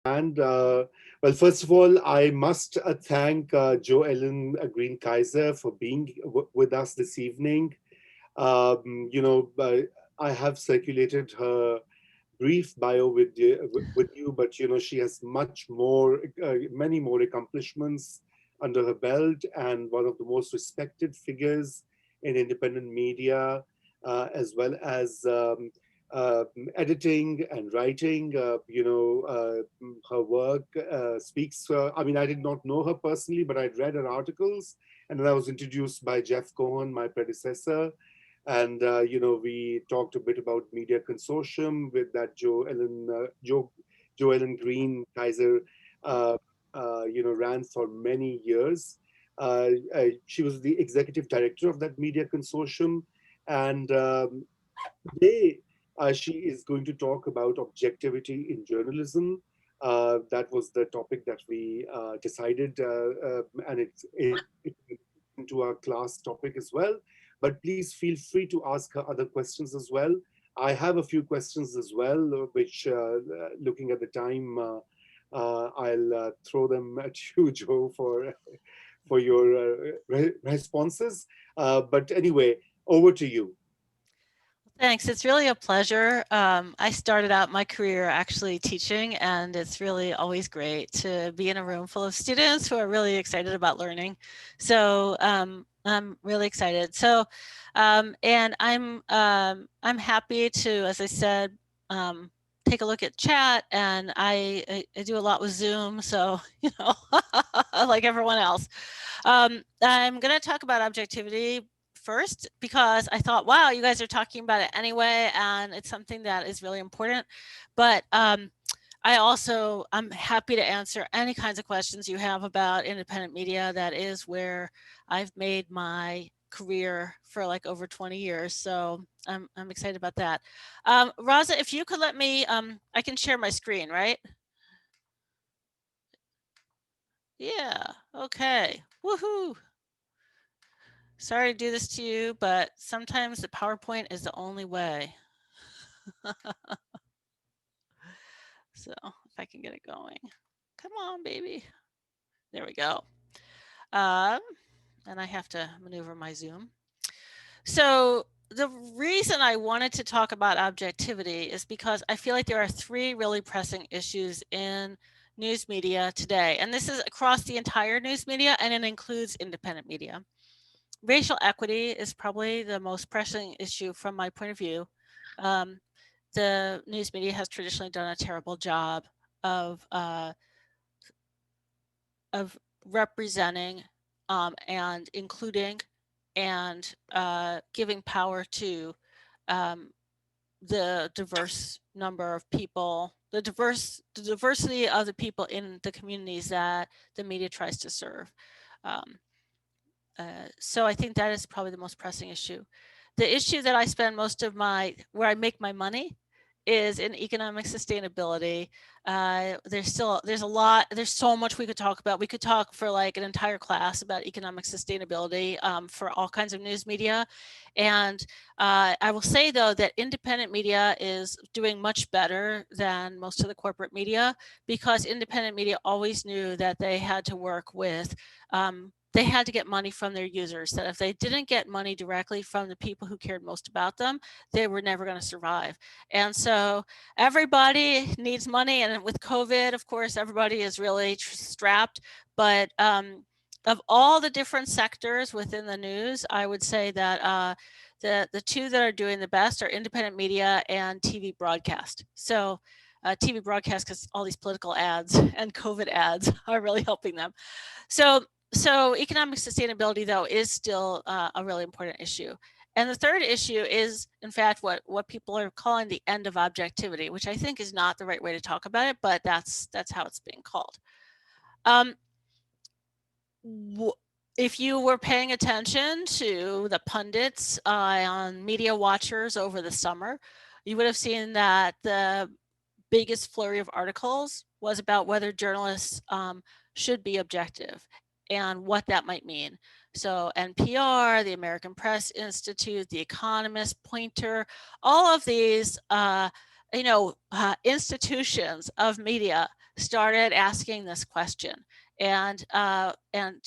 And well, first of all, I must thank Ellen Green Kaiser for being with us this evening. You know, I have circulated her brief bio with you, but you know, she has much more, many more accomplishments under her belt, and one of the most respected figures in independent media, as well as uh, editing and writing. Her work speaks. I mean, I did not know her personally, but I'd read her articles, and then I was introduced by Jeff Cohen, my predecessor, and we talked a bit about Media Consortium with that Joe Ellen Green Kaiser, uh, ran for many years. She was the executive director of that Media Consortium, and today she is going to talk about objectivity in journalism. That was the topic that we decided, and it into our class topic as well. But please feel free to ask her other questions as well. I have a few questions as well, which, looking at the time, I'll throw them at you, Joe, for your responses. But anyway, over to you. Thanks. It's really a pleasure. I started out my career actually teaching, and it's really always great to be in a room full of students who are really excited about learning. So I'm really excited. So, and I'm happy to, as I said, take a look at chat, and I do a lot with Zoom, so you know, like everyone else. I'm going to talk about objectivity first because I thought, wow, you guys are talking about it anyway, and it's something that is really important. But I'm happy to answer any kinds of questions you have about independent media. That is where I've made my career for like over 20 years. So I'm excited about that. Raza, if you could let me, I can share my screen, right? Yeah, okay, woohoo. Sorry to do this to you, but sometimes the PowerPoint is the only way. So if I can get it going. Come on, baby. There we go. And I have to maneuver my Zoom. So the reason I wanted to talk about objectivity is because I feel like there are three really pressing issues in news media today. And this is across the entire news media, and it includes independent media. Racial equity is probably the most pressing issue from my point of view. The news media has traditionally done a terrible job of representing and including and giving power to the diverse number of people, the diversity of the people in the communities that the media tries to serve. So I think that is probably the most pressing issue. The issue that I spend most of where I make my money is in economic sustainability. There's so much we could talk about. We could talk for like an entire class about economic sustainability for all kinds of news media. And I will say though that independent media is doing much better than most of the corporate media, because independent media always knew that they had to work with they had to get money from their users, that if they didn't get money directly from the people who cared most about them, they were never going to survive. And so everybody needs money. And with COVID, of course, everybody is really strapped. But of all the different sectors within the news, I would say that the two that are doing the best are independent media and TV broadcast. So TV broadcast, because all these political ads and COVID ads are really helping them. So economic sustainability, though, is still a really important issue. And the third issue is, in fact, what people are calling the end of objectivity, which I think is not the right way to talk about it, but that's how it's being called. If you were paying attention to the pundits on Media Watchers over the summer, you would have seen that the biggest flurry of articles was about whether journalists should be objective and what that might mean. So NPR, the American Press Institute, The Economist, Pointer, all of these institutions of media started asking this question. And to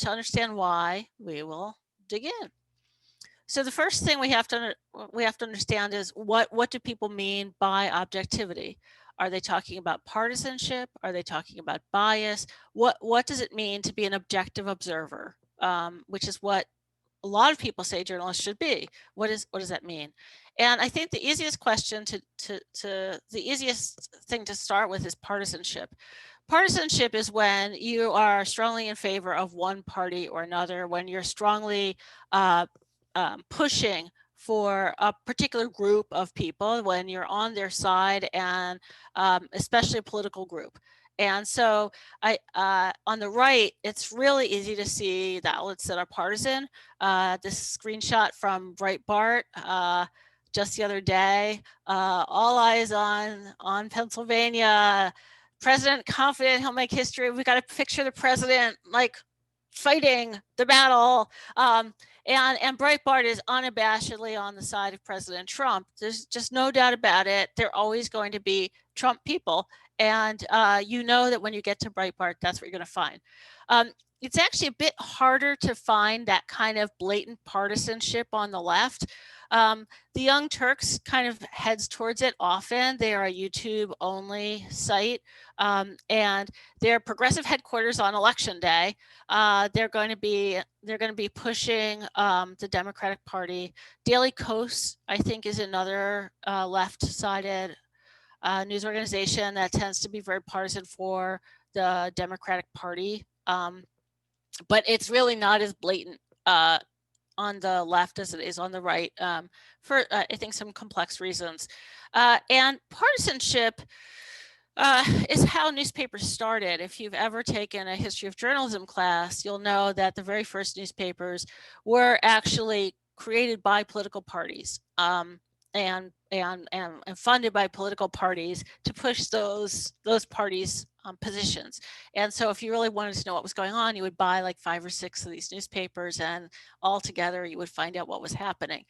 understand why, we will dig in. So the first thing we have to understand is what do people mean by objectivity? Are they talking about partisanship? Are they talking about bias? What does it mean to be an objective observer? Which is what a lot of people say journalists should be. What does that mean? And I think the easiest question the easiest thing to start with is partisanship. Partisanship is when you are strongly in favor of one party or another, when you're strongly pushing for a particular group of people, when you're on their side, and especially a political group. And so on the right, it's really easy to see the outlets that are partisan. This screenshot from Breitbart just the other day, all eyes on Pennsylvania. President confident he'll make history. We got to picture the president like fighting the battle. And Breitbart is unabashedly on the side of President Trump. There's just no doubt about it. They're always going to be Trump people. And you know that when you get to Breitbart, that's what you're going to find. It's actually a bit harder to find that kind of blatant partisanship on the left. The Young Turks kind of heads towards it often. They are a YouTube only site, and their progressive headquarters on election day. They're going to be pushing the Democratic Party. Daily Kos, I think, is another left-sided news organization that tends to be very partisan for the Democratic Party, but it's really not as blatant on the left as it is on the right, for I think some complex reasons. And partisanship is how newspapers started. If you've ever taken a history of journalism class, you'll know that the very first newspapers were actually created by political parties, and funded by political parties to push those parties' positions. And so if you really wanted to know what was going on, you would buy like 5 or 6 of these newspapers, and all together you would find out what was happening.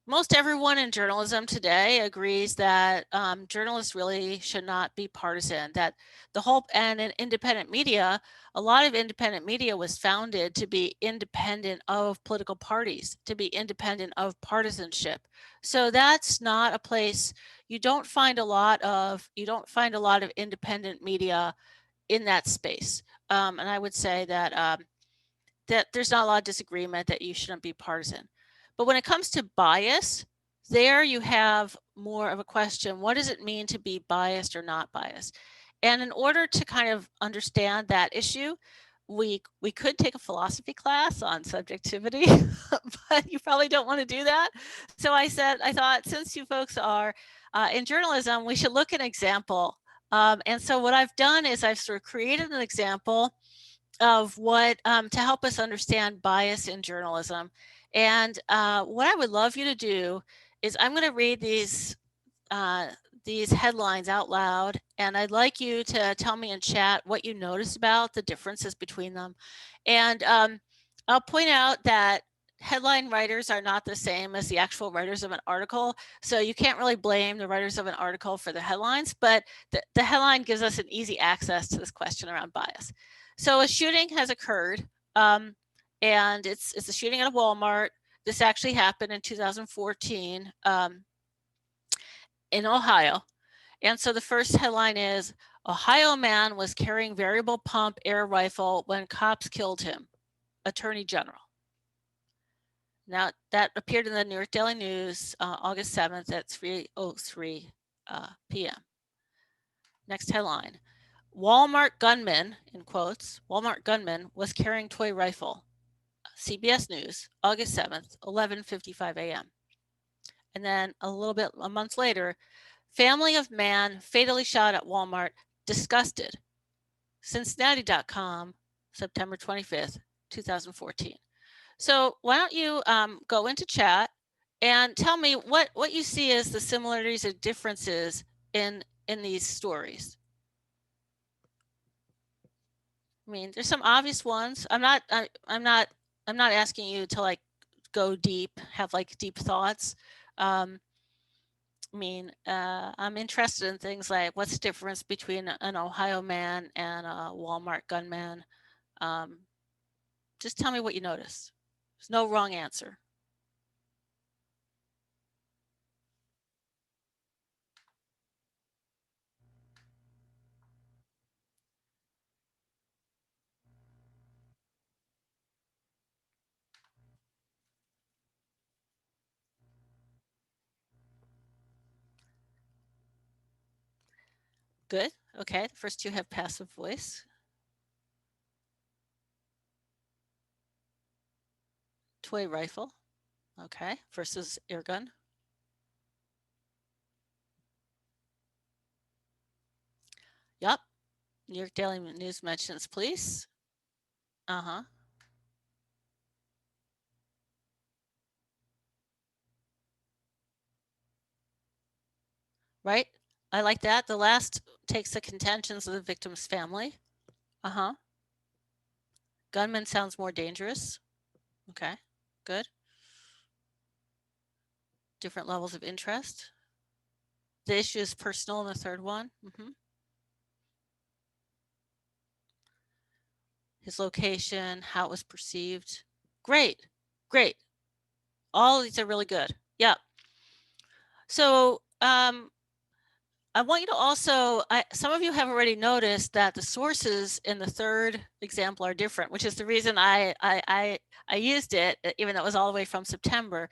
Most everyone in journalism today agrees that journalists really should not be partisan, that the whole, and in independent media, a lot of independent media was founded to be independent of political parties, to be independent of partisanship. So that's not a place, you don't find a lot of independent media in that space. And I would say that that there's not a lot of disagreement that you shouldn't be partisan. But when it comes to bias, there you have more of a question. What does it mean to be biased or not biased? And in order to kind of understand that issue, we could take a philosophy class on subjectivity, but you probably don't want to do that. So I thought, since you folks are in journalism, we should look at an example. And so what I've done is I've sort of created an example of what to help us understand bias in journalism. And what I would love you to do is I'm going to read these headlines out loud, and I'd like you to tell me in chat what you notice about the differences between them. And I'll point out that headline writers are not the same as the actual writers of an article. So you can't really blame the writers of an article for the headlines, but the headline gives us an easy access to this question around bias. So a shooting has occurred, and it's a shooting at a Walmart. This actually happened in 2014 in Ohio. And so the first headline is, Ohio man was carrying variable pump air rifle when cops killed him, Attorney General. Now that appeared in the New York Daily News, August 7th at 3:03 p.m. Next headline, Walmart gunman, in quotes, Walmart gunman was carrying toy rifle. CBS News, August 7th, 11:55 a.m. And then a month later, family of man fatally shot at Walmart, disgusted. Cincinnati.com, September 25th, 2014. So why don't you go into chat and tell me what you see as the similarities and differences in these stories. I mean, there's some obvious ones. I'm not asking you to like go deep, have like deep thoughts. mean? I'm interested in things like what's the difference between an Ohio man and a Walmart gunman? Just tell me what you notice. There's no wrong answer. Good. Okay. The first two have passive voice. Toy rifle. Okay. Versus air gun. Yep. New York Daily News mentions police. Uh-huh. Right. I like that. The last takes the contentions of the victim's family. Uh-huh. Gunman sounds more dangerous. Okay. Good. Different levels of interest. The issue is personal in the third one. His location, how it was perceived. Great. Great. All these are really good. Yeah. So I want you to also, some of you have already noticed that the sources in the third example are different, which is the reason I used it, even though it was all the way from September.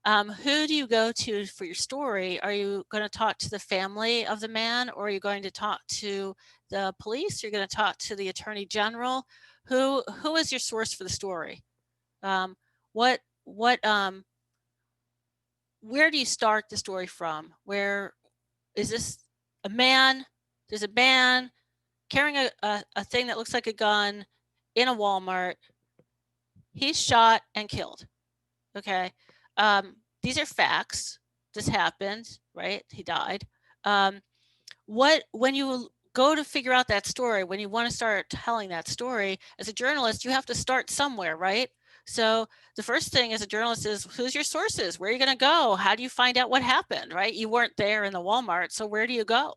Who do you go to for your story? Are you going to talk to the family of the man, or are you going to talk to the police? You're going to talk to the attorney general. Who is your source for the story? Where do you start the story from? Where is this a man? There's a man carrying a thing that looks like a gun in a Walmart. He's shot and killed. Okay. These are facts. This happened, right? He died. When you go to figure out that story, when you want to start telling that story, as a journalist, you have to start somewhere, right? So the first thing as a journalist is, who's your sources? Where are you going to go? How do you find out what happened, right? You weren't there in the Walmart, so where do you go?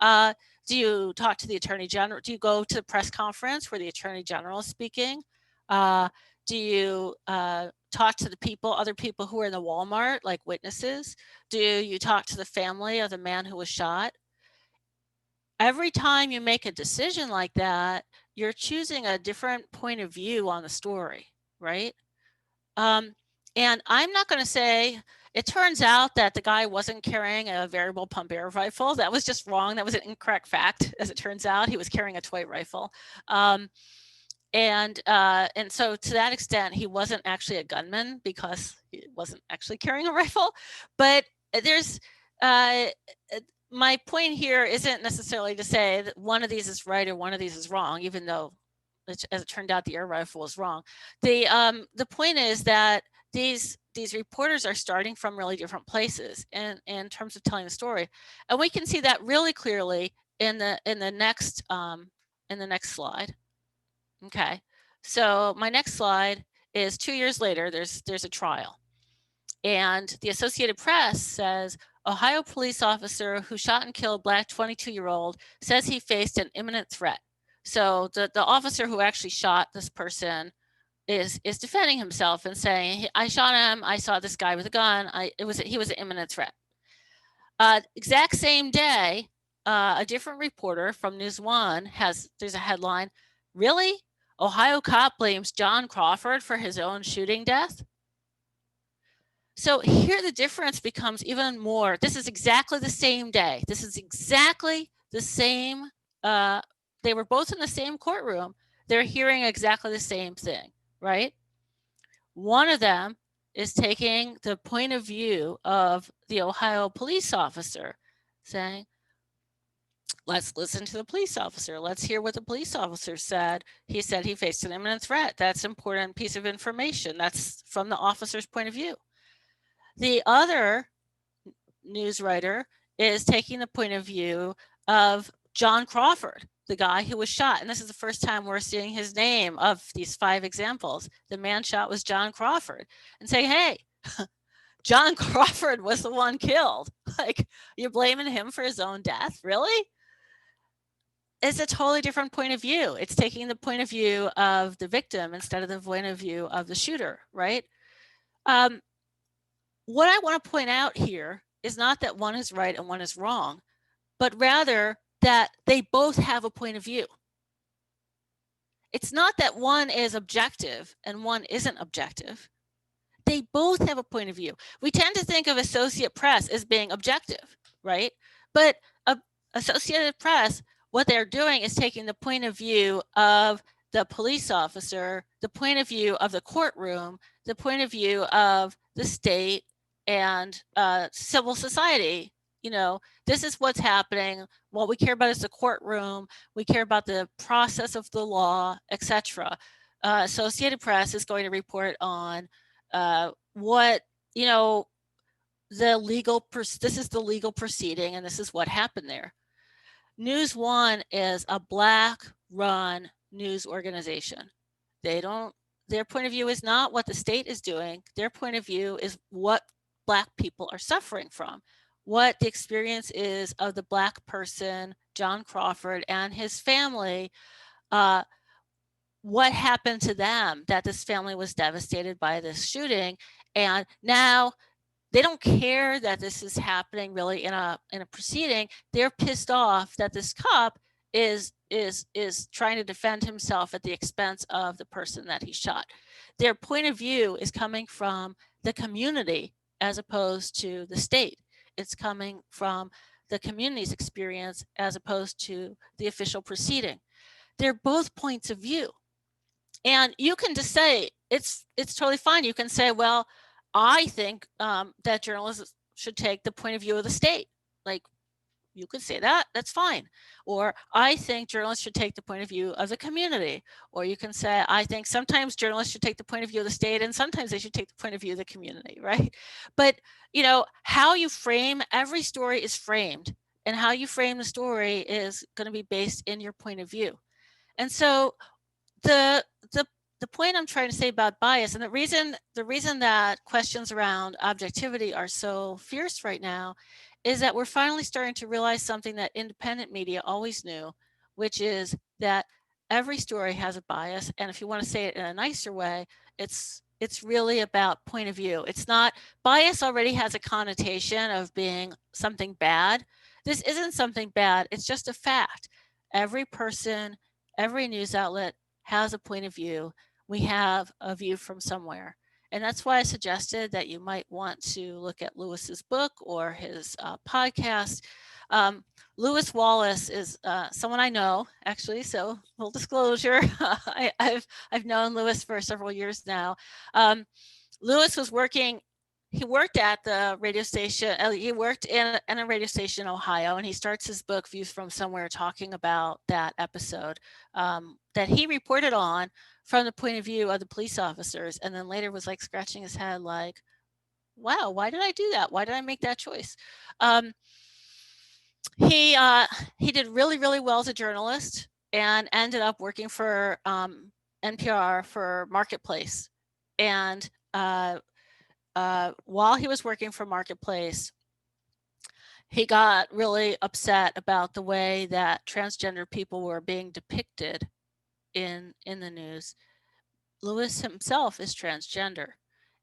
Do you talk to the attorney general? Do you go to the press conference where the attorney general is speaking? Do you talk to the other people who are in the Walmart, like witnesses? Do you talk to the family of the man who was shot? Every time you make a decision like that, you're choosing a different point of view on the story, right? And I'm not going to say, it turns out that the guy wasn't carrying a variable pump air rifle. That was just wrong. That was an incorrect fact. As it turns out, he was carrying a toy rifle. And so to that extent, he wasn't actually a gunman because he wasn't actually carrying a rifle. But there's, my point here isn't necessarily to say that one of these is right or one of these is wrong, even though, as it turned out, the air rifle was wrong. The point is that these reporters are starting from really different places in terms of telling the story, and we can see that really clearly in the next slide. Okay, so my next slide is 2 years later. There's a trial, and the Associated Press says Ohio police officer who shot and killed Black 22-year-old says he faced an imminent threat. So the officer who actually shot this person is defending himself and saying, I shot him, I saw this guy with a gun, he was an imminent threat. Exact same day, a different reporter from News One there's a headline, really? Ohio cop blames John Crawford for his own shooting death? So here the difference becomes even more. This is exactly the same day. This is exactly the same. They were both in the same courtroom. They're hearing exactly the same thing, right? One of them is taking the point of view of the Ohio police officer, saying, let's listen to the police officer. Let's hear what the police officer said. He said he faced an imminent threat. That's an important piece of information. That's from the officer's point of view. The other news writer is taking the point of view of John Crawford, the guy who was shot. And this is the first time we're seeing his name of these 5 examples. The man shot was John Crawford, and say, hey, John Crawford was the one killed. Like, you're blaming him for his own death? Really? It's a totally different point of view. It's taking the point of view of the victim instead of the point of view of the shooter, right? What I want to point out here is not that one is right and one is wrong, but rather that they both have a point of view. It's not that one is objective and one isn't objective. They both have a point of view. We tend to think of Associated Press as being objective, right? But Associated Press, what they're doing is taking the point of view of the police officer, the point of view of the courtroom, the point of view of the state and civil society. You know, this is what's happening. What we care about is the courtroom. We care about the process of the law, etc. Associated Press is going to report on what, you know, this is the legal proceeding and this is what happened there. News One is a Black run news organization. Their point of view is not what the state is doing. Their point of view is what Black people are suffering from, what the experience is of the Black person, John Crawford, and his family, what happened to them, that this family was devastated by this shooting. And now they don't care that this is happening really in a proceeding. They're pissed off that this cop is trying to defend himself at the expense of the person that he shot. Their point of view is coming from the community as opposed to the state. It's coming from the community's experience as opposed to the official proceeding. They're both points of view. And you can just say, it's totally fine. You can say, well, I think that journalists should take the point of view of the state. Like, you could say that, that's fine. Or I think journalists should take the point of view of the community. Or you can say, I think sometimes journalists should take the point of view of the state and sometimes they should take the point of view of the community, right? But, you know, how you frame, every story is framed, and how you frame the story is going to be based in your point of view. And so the point I'm trying to say about bias, and the reason that questions around objectivity are so fierce right now, is that we're finally starting to realize something that independent media always knew, which is that every story has a bias. And if you want to say it in a nicer way, it's really about point of view. It's not, bias already has a connotation of being something bad. This isn't something bad. It's just a fact. Every person, every news outlet has a point of view. We have a view from somewhere. And that's why I suggested that you might want to look at Lewis's book or his podcast. Lewis Wallace is someone I know, actually, so full disclosure. I've known Lewis for several years now. Lewis was working, he worked at the radio station, he worked in a radio station in Ohio, and he starts his book, Views from Somewhere, talking about that episode that he reported on from the point of view of the police officers, and then later was like scratching his head like, wow, why did I do that? Why did I make that choice? He did really, really well as a journalist and ended up working for NPR for Marketplace. And while he was working for Marketplace, he got really upset about the way that transgender people were being depicted in the news. Lewis himself is transgender,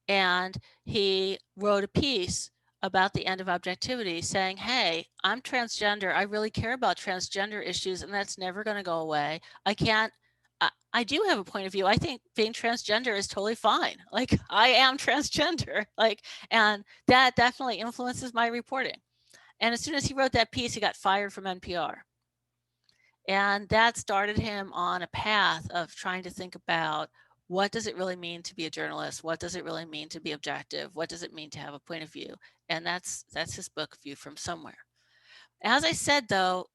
and he wrote a piece about the end of objectivity saying, hey, I'm transgender. I really care about transgender issues, and that's never going to go away. I do have a point of view. I think being transgender is totally fine. Like, I am transgender, like, and that definitely influences my reporting. And as soon as he wrote that piece, he got fired from NPR. And that started him on a path of trying to think about, what does it really mean to be a journalist? What does it really mean to be objective? What does it mean to have a point of view? And that's his book, View from Somewhere. As I said, though,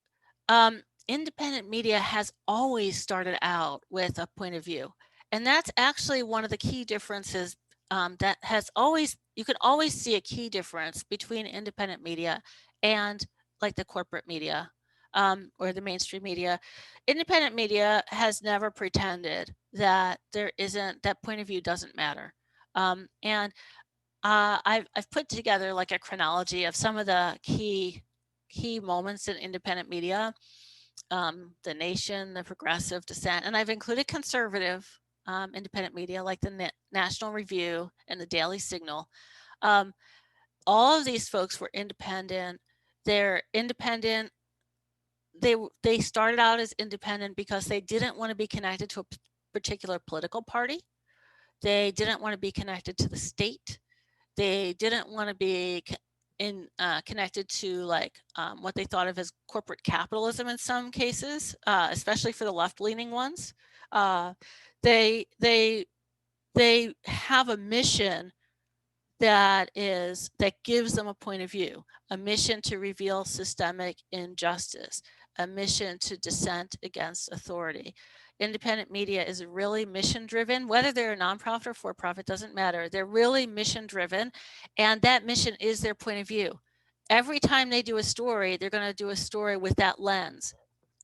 independent media has always started out with a point of view. And that's actually one of the key differences that has always, you can always see a key difference between independent media and like the corporate media or the mainstream media. Independent media has never pretended that there isn't, that point of view doesn't matter. And I've put together like a chronology of some of the key moments in independent media, the Nation, the Progressive, Dissent, and I've included conservative independent media like the National Review and the Daily Signal. All of these folks were independent. They're independent. They started out as independent because they didn't want to be connected to a particular political party. They didn't want to be connected to the state. They didn't want to be connected to like what they thought of as corporate capitalism in some cases, especially for the left-leaning ones. They have a mission that gives them a point of view, a mission to reveal systemic injustice, a mission to dissent against authority. Independent media is really mission driven, whether they're a nonprofit or for profit doesn't matter. They're really mission driven, and that mission is their point of view. Every time they do a story, they're going to do a story with that lens,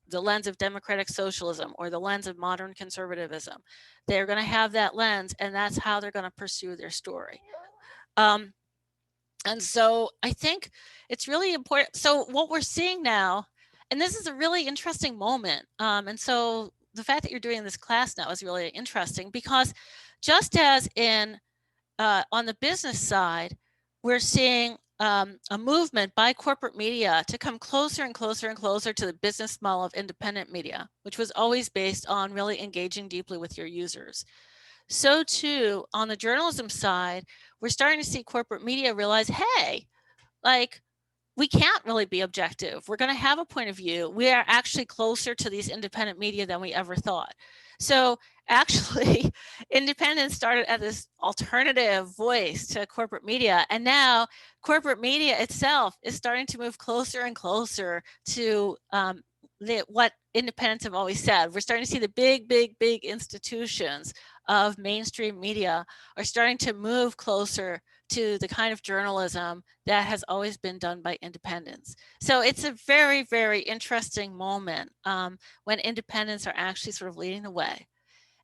the lens of democratic socialism or the lens of modern conservatism. They're going to have that lens, and that's how they're going to pursue their story. And so I think it's really important. So what we're seeing now, and this is a really interesting moment. And so the fact that you're doing this class now is really interesting because just as in on the business side, we're seeing a movement by corporate media to come closer and closer and closer to the business model of independent media, which was always based on really engaging deeply with your users. So too, on the journalism side, we're starting to see corporate media realize, hey, like we can't really be objective. We're going to have a point of view. We are actually closer to these independent media than we ever thought. So actually, independence started as this alternative voice to corporate media. And now corporate media itself is starting to move closer and closer to what independents have always said. We're starting to see the big institutions of mainstream media are starting to move closer to the kind of journalism that has always been done by independents. So it's a very, very interesting moment when independents are actually sort of leading the way.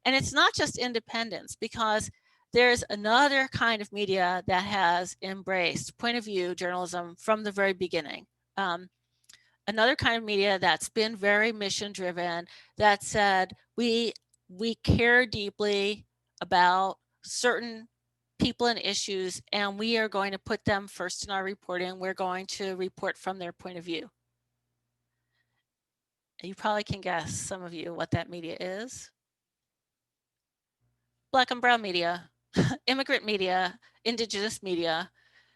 And it's not just independents, because there's another kind of media that has embraced point of view journalism from the very beginning. Another kind of media that's been very mission driven, that said we care deeply about certain people and issues, and we are going to put them first in our reporting. We're going to report from their point of view. You probably can guess, some of you, what that media is. Black and brown media, immigrant media, indigenous media,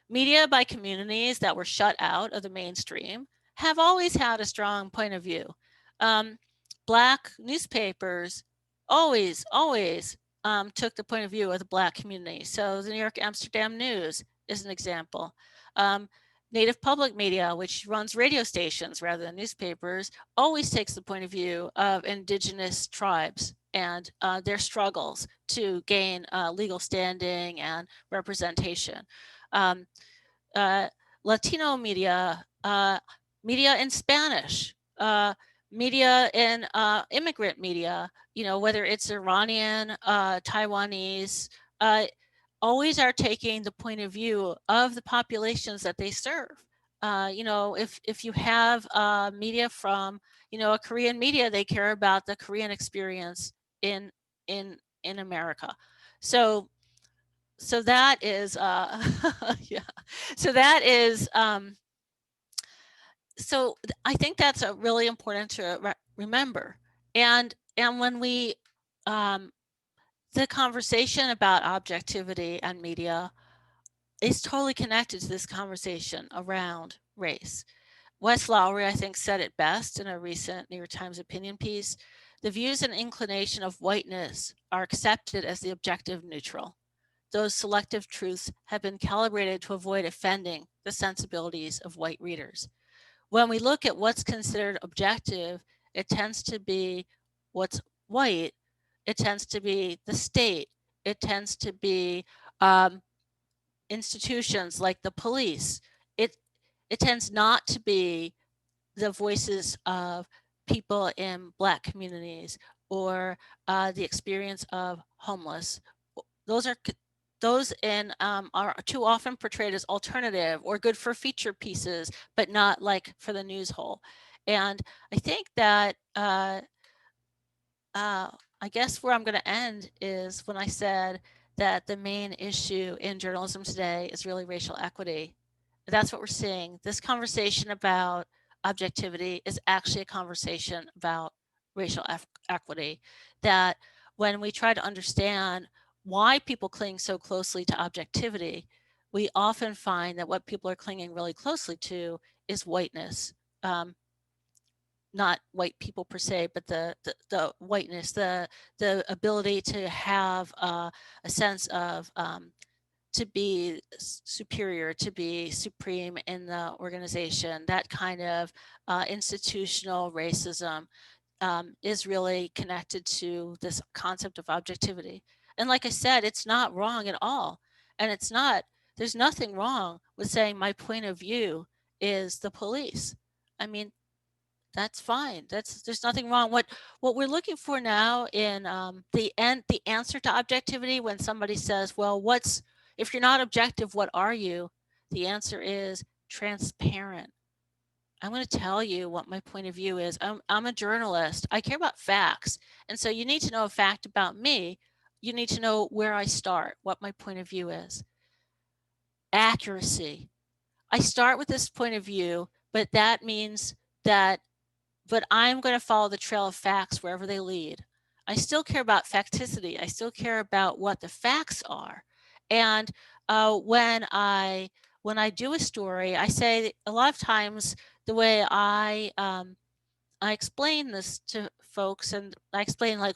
media by communities that were shut out of the mainstream, have always had a strong point of view. Black newspapers always took the point of view of the Black community. So the New York Amsterdam News is an example. Native public media, which runs radio stations rather than newspapers, always takes the point of view of indigenous tribes and their struggles to gain legal standing and representation. Latino media, media in Spanish, media in immigrant media, whether it's Iranian, Taiwanese, always are taking the point of view of the populations that they serve. If you have media from, a Korean media, they care about the Korean experience in America. So that is, yeah. So that is, so I think that's a really important to remember. And when we, the conversation about objectivity and media is totally connected to this conversation around race. Wes Lowery, I think, said it best in a recent New York Times opinion piece. The views and inclination of whiteness are accepted as the objective neutral. Those selective truths have been calibrated to avoid offending the sensibilities of white readers. When we look at what's considered objective, it tends to be what's white, it tends to be the state, it tends to be institutions like the police. It tends not to be the voices of people in Black communities or the experience of homeless. Those are those in are too often portrayed as alternative or good for feature pieces, but not like for the news hole. And I think that I guess where I'm going to end is when I said that the main issue in journalism today is really racial equity. That's what we're seeing. This conversation about objectivity is actually a conversation about racial equity. That when we try to understand why people cling so closely to objectivity, we often find that what people are clinging really closely to is whiteness. Not white people per se, but the whiteness, the ability to have a sense of to be superior, to be supreme in the organization. That kind of institutional racism is really connected to this concept of objectivity. And like I said, it's not wrong at all. And it's not, there's nothing wrong with saying my point of view is the police. I mean, that's fine. There's nothing wrong. What we're looking for now in the answer to objectivity, when somebody says, well, if you're not objective, what are you? The answer is transparent. I'm going to tell you what my point of view is. I'm a journalist. I care about facts. And so you need to know a fact about me. You need to know where I start, what my point of view is. Accuracy. I start with this point of view, but that means that I'm going to follow the trail of facts wherever they lead. I still care about facticity. I still care about what the facts are. And when I do a story, I say a lot of times the way I explain this to folks, and I explain like,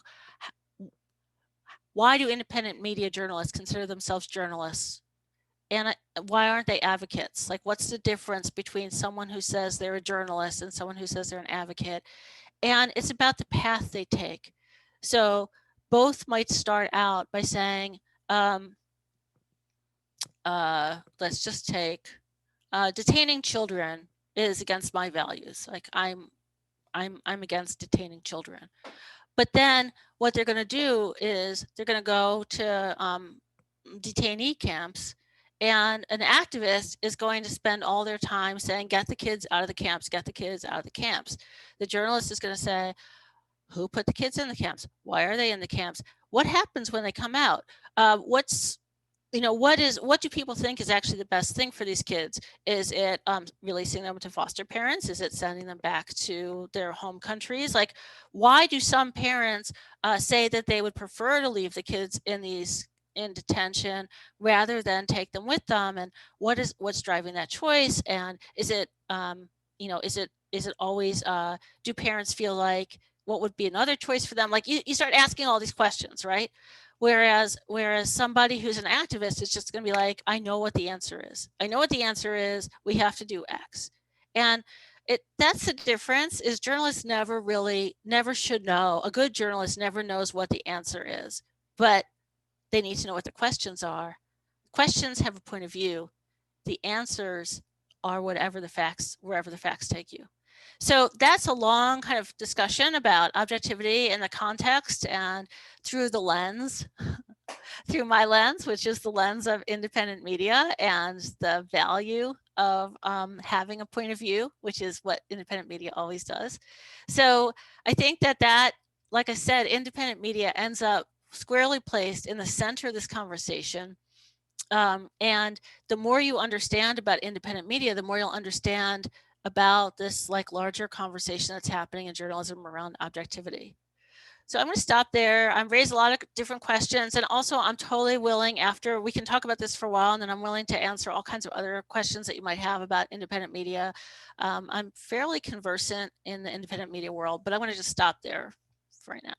why do independent media journalists consider themselves journalists? And why aren't they advocates? Like, what's the difference between someone who says they're a journalist and someone who says they're an advocate? And it's about the path they take. So both might start out by saying, let's just take detaining children is against my values. Like I'm against detaining children. But then what they're going to do is they're going to go to detainee camps, and an activist is going to spend all their time saying, get the kids out of the camps, get the kids out of the camps. The journalist is going to say, who put the kids in the camps? Why are they in the camps? What happens when they come out? What do people think is actually the best thing for these kids? Is it releasing them to foster parents? Is it sending them back to their home countries? Like, why do some parents say that they would prefer to leave the kids in detention rather than take them with them? And what's driving that choice? And is it is it always do parents feel like what would be another choice for them? Like you start asking all these questions, right? Whereas somebody who's an activist is just going to be like, I know what the answer is. I know what the answer is. We have to do X. And that's the difference, is journalists never should know. A good journalist never knows what the answer is, but they need to know what the questions are. Questions have a point of view. The answers are wherever the facts take you. So that's a long kind of discussion about objectivity in the context and through the lens, through my lens, which is the lens of independent media and the value of having a point of view, which is what independent media always does. So I think that, like I said, independent media ends up squarely placed in the center of this conversation. And the more you understand about independent media, the more you'll understand about this like larger conversation that's happening in journalism around objectivity. So I'm going to stop there. I've raised a lot of different questions, and also I'm totally willing, after we can talk about this for a while, and then I'm willing to answer all kinds of other questions that you might have about independent media. I'm fairly conversant in the independent media world, but I'm going to just stop there for right now.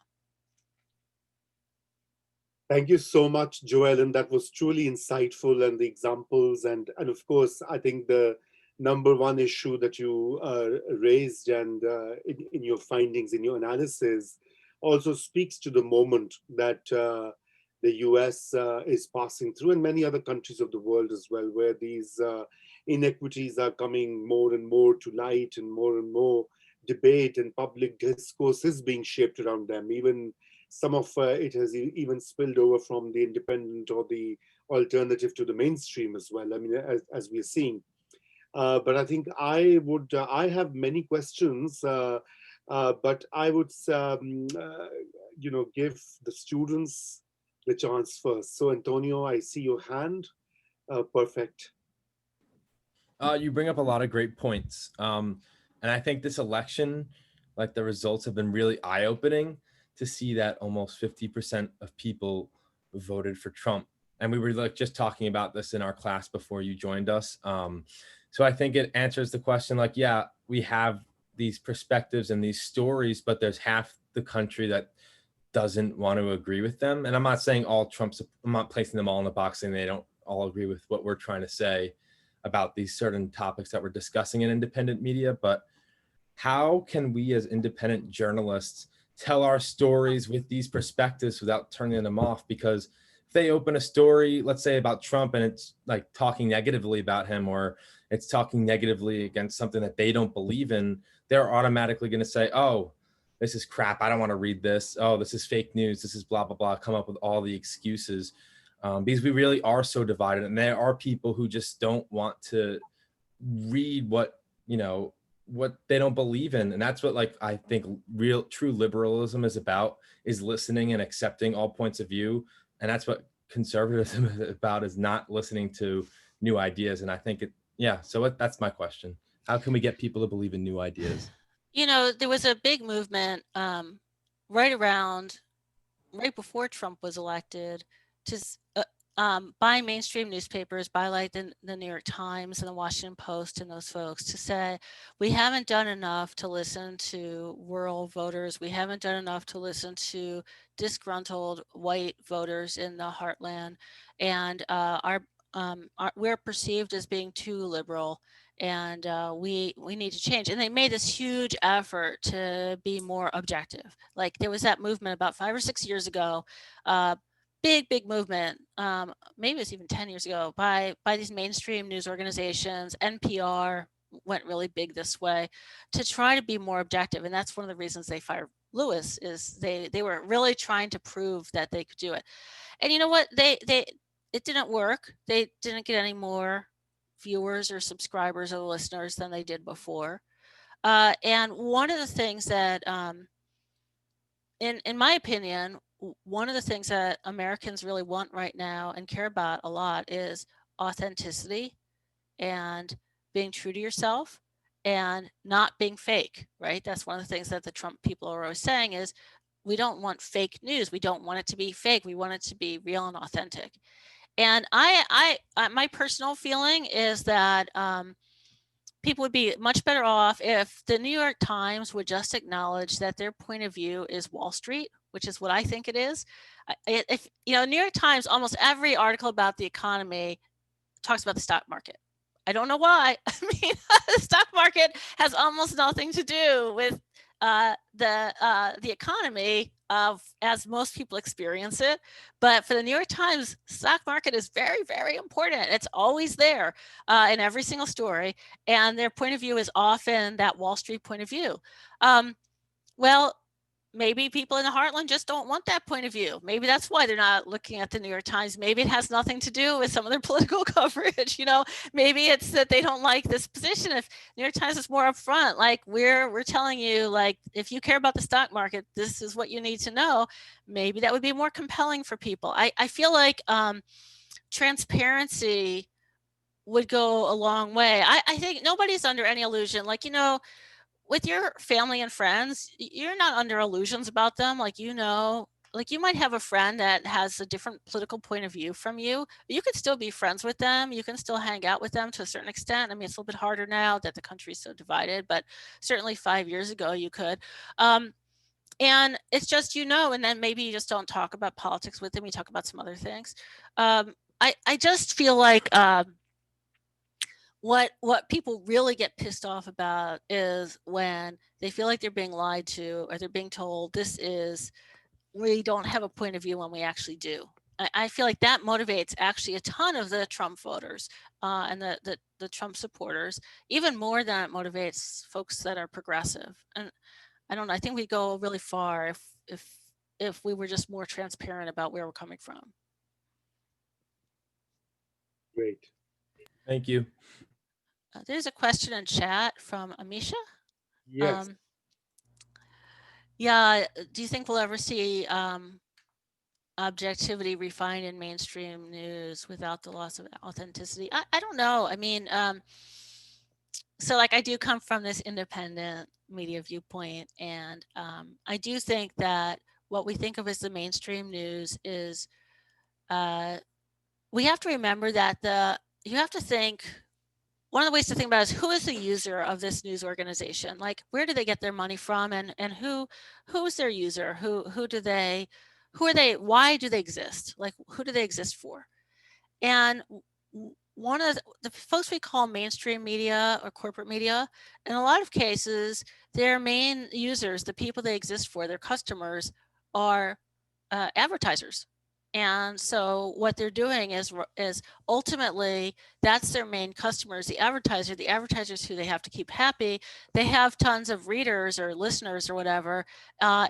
Thank you so much, Joelle, and that was truly insightful, and the examples, and of course, I think the number one issue that you raised and in your findings, in your analysis, also speaks to the moment that the US is passing through, and many other countries of the world as well, where these inequities are coming more and more to light, and more debate and public discourse is being shaped around them. Even some of it has even spilled over from the independent or the alternative to the mainstream as well. I mean, as we are seeing. But I think I have many questions, but I would, give the students the chance first. So, Antonio, I see your hand. Perfect. You bring up a lot of great points. And I think this election, like the results have been really eye-opening to see that almost 50% of people voted for Trump. And we were like just talking about this in our class before you joined us. So I think it answers the question like, yeah, we have these perspectives and these stories, but there's half the country that doesn't want to agree with them. And I'm not saying I'm not placing them all in the box saying they don't all agree with what we're trying to say about these certain topics that we're discussing in independent media, but how can we as independent journalists tell our stories with these perspectives without turning them off? Because if they open a story, let's say about Trump, and it's like talking negatively about him, or it's talking negatively against something that they don't believe in, they're automatically going to say, oh, this is crap. I don't want to read this. Oh, this is fake news. This is blah, blah, blah. Come up with all the excuses. Because we really are so divided, and there are people who just don't want to read what they don't believe in. And that's what, like, I think true liberalism is about, is listening and accepting all points of view. And that's what conservatism is about, is not listening to new ideas. And I think that's my question. How can we get people to believe in new ideas? There was a big movement right before Trump was elected to by mainstream newspapers, by like the New York Times and the Washington Post and those folks, to say, we haven't done enough to listen to rural voters. We haven't done enough to listen to disgruntled white voters in the heartland. And we're perceived as being too liberal. And we need to change. And they made this huge effort to be more objective. Like there was that movement about 5 or 6 years ago, big movement, maybe it was even 10 years ago, by these mainstream news organizations. NPR went really big this way to try to be more objective. And that's one of the reasons they fired Lewis, is they were really trying to prove that they could do it. And you know what? It didn't work. They didn't get any more viewers or subscribers or listeners than they did before. And one of the things that, in my opinion, one of the things that Americans really want right now and care about a lot is authenticity and being true to yourself and not being fake, right? That's one of the things that the Trump people are always saying is, we don't want fake news. We don't want it to be fake. We want it to be real and authentic. And my personal feeling is that people would be much better off if the New York Times would just acknowledge that their point of view is Wall Street, which is what I think it is. If New York Times, almost every article about the economy talks about the stock market. I don't know why. I mean, the stock market has almost nothing to do with the economy as most people experience it. But for the New York Times, stock market is very, very important. It's always there in every single story. And their point of view is often that Wall Street point of view. Well, maybe people in the heartland just don't want that point of view. Maybe that's why they're not looking at the New York Times. Maybe it has nothing to do with some of their political coverage. Maybe it's that they don't like this position. If New York Times is more upfront, like we're telling you, like, if you care about the stock market, this is what you need to know. Maybe that would be more compelling for people. I feel like transparency would go a long way. I think nobody's under any illusion. Like, with your family and friends, you're not under illusions about them. Like, you might have a friend that has a different political point of view from you. You could still be friends with them. You can still hang out with them to a certain extent. I mean, it's a little bit harder now that the country's so divided, but certainly 5 years ago you could. And it's just, and then maybe you just don't talk about politics with them. You talk about some other things. I just feel like what people really get pissed off about is when they feel like they're being lied to, or they're being told we don't have a point of view when we actually do. I feel like that motivates actually a ton of the Trump voters and the Trump supporters, even more than it motivates folks that are progressive. And I don't know, I think we go really far if if we were just more transparent about where we're coming from. Great. Thank you. There's a question in chat from Amisha. Yes. Yeah, do you think we'll ever see objectivity refined in mainstream news without the loss of authenticity? I don't know. I mean, so like I do come from this independent media viewpoint, and I do think that what we think of as the mainstream news is we have to remember that you have to think, one of the ways to think about it is who is the user of this news organization? Like, where do they get their money from, and who's their user? Who are they? Why do they exist? Like, who do they exist for? And one of the folks we call mainstream media or corporate media, in a lot of cases, their main users, the people they exist for, their customers, are advertisers. And so what they're doing is ultimately that's their main customers, the advertisers who they have to keep happy. They have tons of readers or listeners or whatever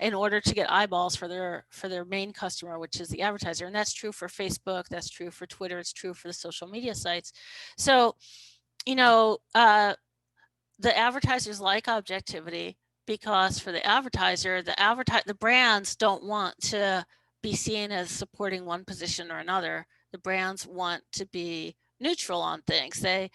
in order to get eyeballs for their main customer, which is the advertiser. And that's true for Facebook, that's true for Twitter, it's true for the social media sites. So, you know, the advertisers like objectivity because for the advertiser, the brands don't want to be seen as supporting one position or another. The brands want to be neutral on things. They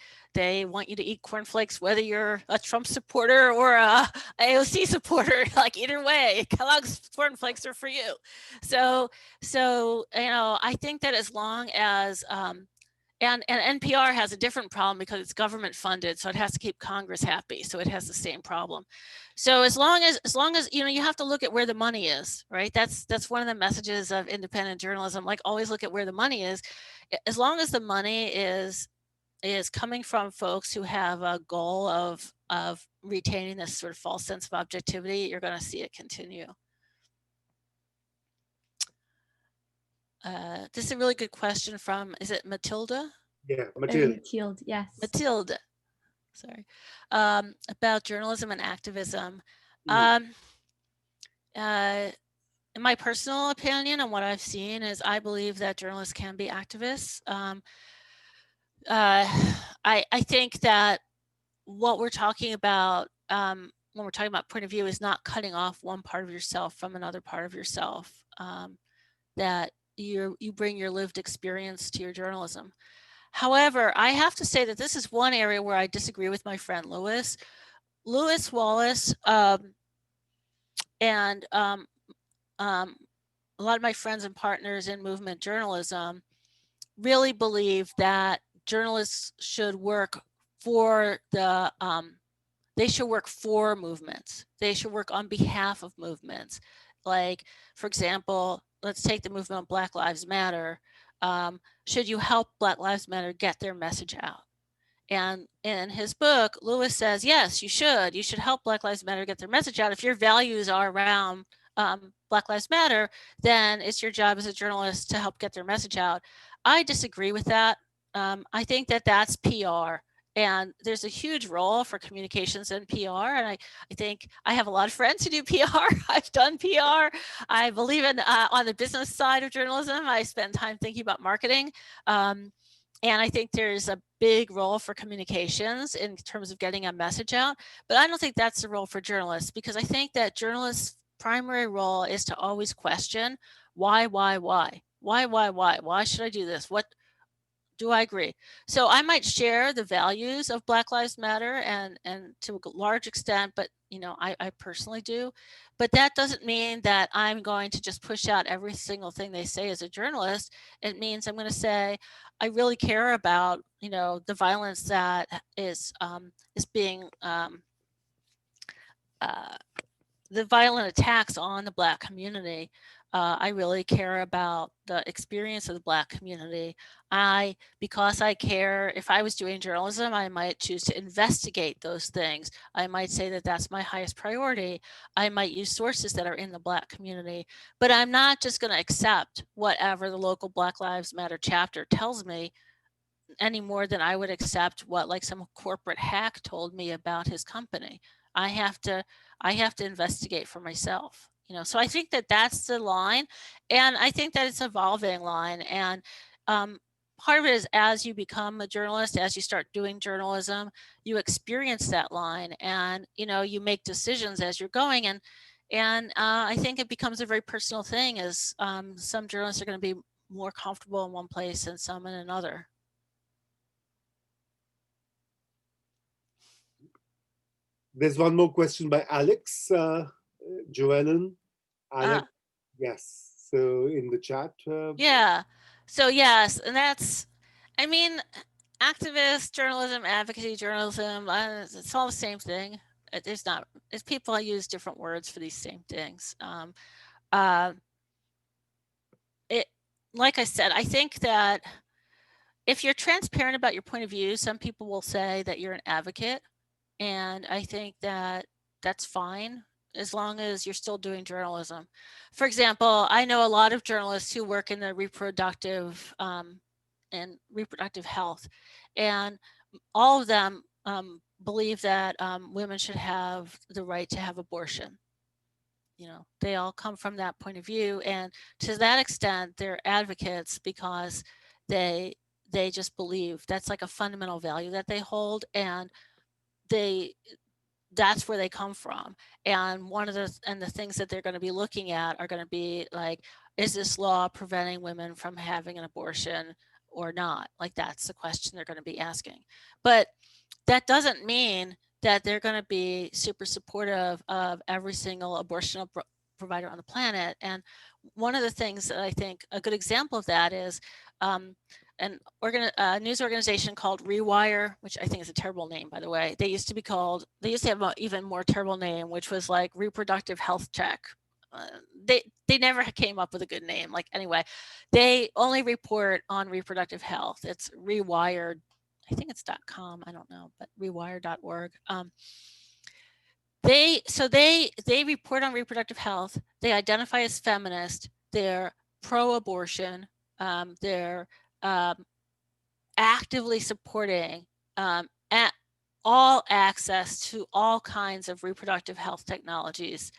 want you to eat cornflakes whether you're a Trump supporter or a AOC supporter. Like, either way, Kellogg's cornflakes are for you. So you know, I think that as long as and NPR has a different problem because it's government funded, so it has to keep Congress happy. So it has the same problem. So as long as you know, you have to look at where the money is, right? That's one of the messages of independent journalism. Like, always look at where the money is. As long as the money is coming from folks who have a goal of retaining this sort of false sense of objectivity, you're going to see it continue. This is a really good question from, is it Matilda? Yeah, Matilda. Matilda, yes. Matilda, sorry, about journalism and activism. In my personal opinion and what I've seen is I believe that journalists can be activists. I think that what we're talking about when we're talking about point of view is not cutting off one part of yourself from another part of yourself, that you bring your lived experience to your journalism. However, I have to say that this is one area where I disagree with my friend Lewis Wallace, and a lot of my friends and partners in movement journalism really believe that journalists should work for they should work for movements. They should work on behalf of movements. Like, for example, let's take the movement of Black Lives Matter. Should you help Black Lives Matter get their message out? And in his book, Lewis says, yes, you should. You should help Black Lives Matter get their message out. If your values are around Black Lives Matter, then it's your job as a journalist to help get their message out. I disagree with that. I think that that's PR. And there's a huge role for communications and PR. And I think I have a lot of friends who do PR. I've done PR. I believe in on the business side of journalism. I spend time thinking about marketing. And I think there's a big role for communications in terms of getting a message out. But I don't think that's the role for journalists, because I think that journalists' primary role is to always question why? Why should I do this? What do I agree? So I might share the values of Black Lives Matter and to a large extent, but you know, I personally do. But that doesn't mean that I'm going to just push out every single thing they say as a journalist. It means I'm going to say, I really care about, you know, the violence that is being the violent attacks on the Black community. I really care about the experience of the Black community. Because I care, if I was doing journalism, I might choose to investigate those things. I might say that that's my highest priority. I might use sources that are in the Black community, but I'm not just going to accept whatever the local Black Lives Matter chapter tells me any more than I would accept what like some corporate hack told me about his company. I have to investigate for myself. You know, so I think that that's the line, and I think that it's an evolving line. And part of it is, as you become a journalist, as you start doing journalism, you experience that line, and you know, you make decisions as you're going. And I think it becomes a very personal thing, as some journalists are going to be more comfortable in one place and some in another. There's one more question by Alex, Joellen. Alex, yes. So in the chat. Yeah. So yes, and that's, I mean, activist journalism, advocacy journalism, it's all the same thing. There's not, it's people use different words for these same things. Like I said, I think that if you're transparent about your point of view, some people will say that you're an advocate. And I think that that's fine, as long as you're still doing journalism. For example, I know a lot of journalists who work in the reproductive and reproductive health, and all of them believe that women should have the right to have abortion. You know, they all come from that point of view, and to that extent, they're advocates because they just believe that's like a fundamental value that they hold, and that's where they come from. And one of the things that they're going to be looking at are going to be like, is this law preventing women from having an abortion or not? Like, that's the question they're going to be asking. But that doesn't mean that they're going to be super supportive of every single abortion provider on the planet. And one of the things that I think a good example of that is a news organization called Rewire, which I think is a terrible name, by the way. They used to have an even more terrible name, which was like Reproductive Health Check. They never came up with a good name. Like, anyway, they only report on reproductive health. It's Rewired. I think it's .com. I don't know, but rewire.org. They report on reproductive health. They identify as feminist. They're pro-abortion. They're actively supporting all access to all kinds of reproductive health technologies.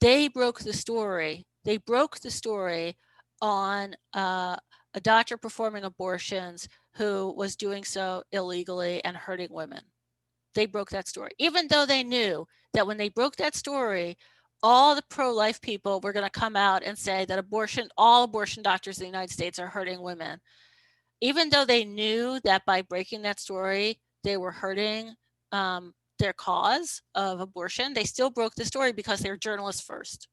They broke the story. They broke the story on a doctor performing abortions who was doing so illegally and hurting women. They broke that story, even though they knew that when they broke that story, all the pro-life people were going to come out and say that all abortion doctors in the United States are hurting women. Even though they knew that by breaking that story, they were hurting their cause of abortion, they still broke the story because they're journalists first.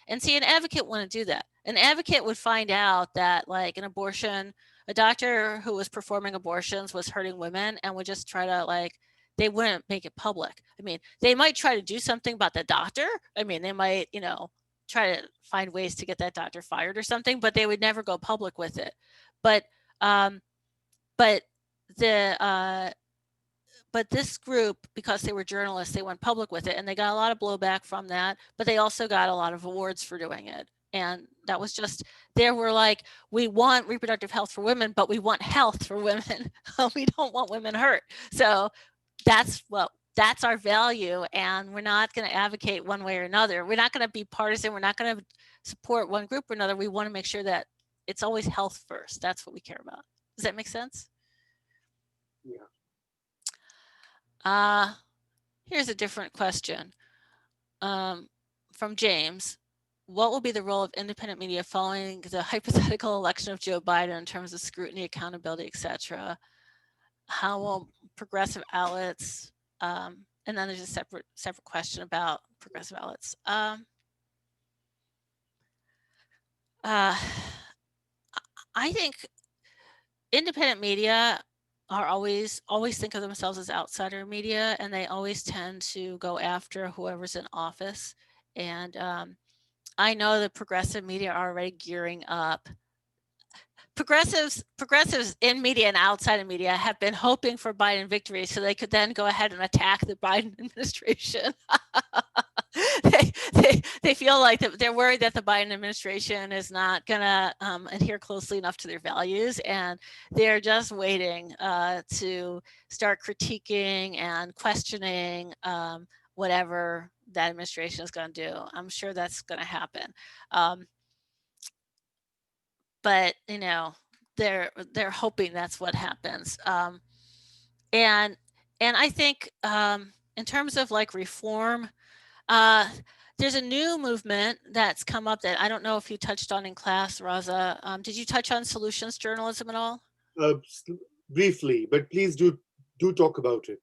And see, an advocate wouldn't do that. An advocate would find out that, like, a doctor who was performing abortions was hurting women, and would just try to, like, they wouldn't make it public. I mean, they might try to do something about the doctor. I mean, they might, you know, try to find ways to get that doctor fired or something, but they would never go public with it. But this group, because they were journalists, they went public with it, and they got a lot of blowback from that, but they also got a lot of awards for doing it. And that was just, they were like, we want reproductive health for women, but we want health for women. We don't want women hurt. So that's our value, and we're not going to advocate one way or another. We're not going to be partisan. We're not going to support one group or another. We want to make sure that it's always health first. That's what we care about. Does that make sense? Yeah. Here's a different question from James. What will be the role of independent media following the hypothetical election of Joe Biden in terms of scrutiny, accountability, etc.? How will progressive outlets, and then there's a separate question about progressive outlets. I think independent media are always think of themselves as outsider media, and they always tend to go after whoever's in office. And I know that progressive media are already gearing up. Progressives in media and outside of media have been hoping for Biden victory so they could then go ahead and attack the Biden administration. They feel like they're worried that the Biden administration is not going to adhere closely enough to their values, and they're just waiting to start critiquing and questioning whatever that administration is going to do. I'm sure that's going to happen. But you know, they're hoping that's what happens. And I think in terms of like reform, there's a new movement that's come up that I don't know if you touched on in class, Raza. Did you touch on solutions journalism at all? Briefly, but please do talk about it.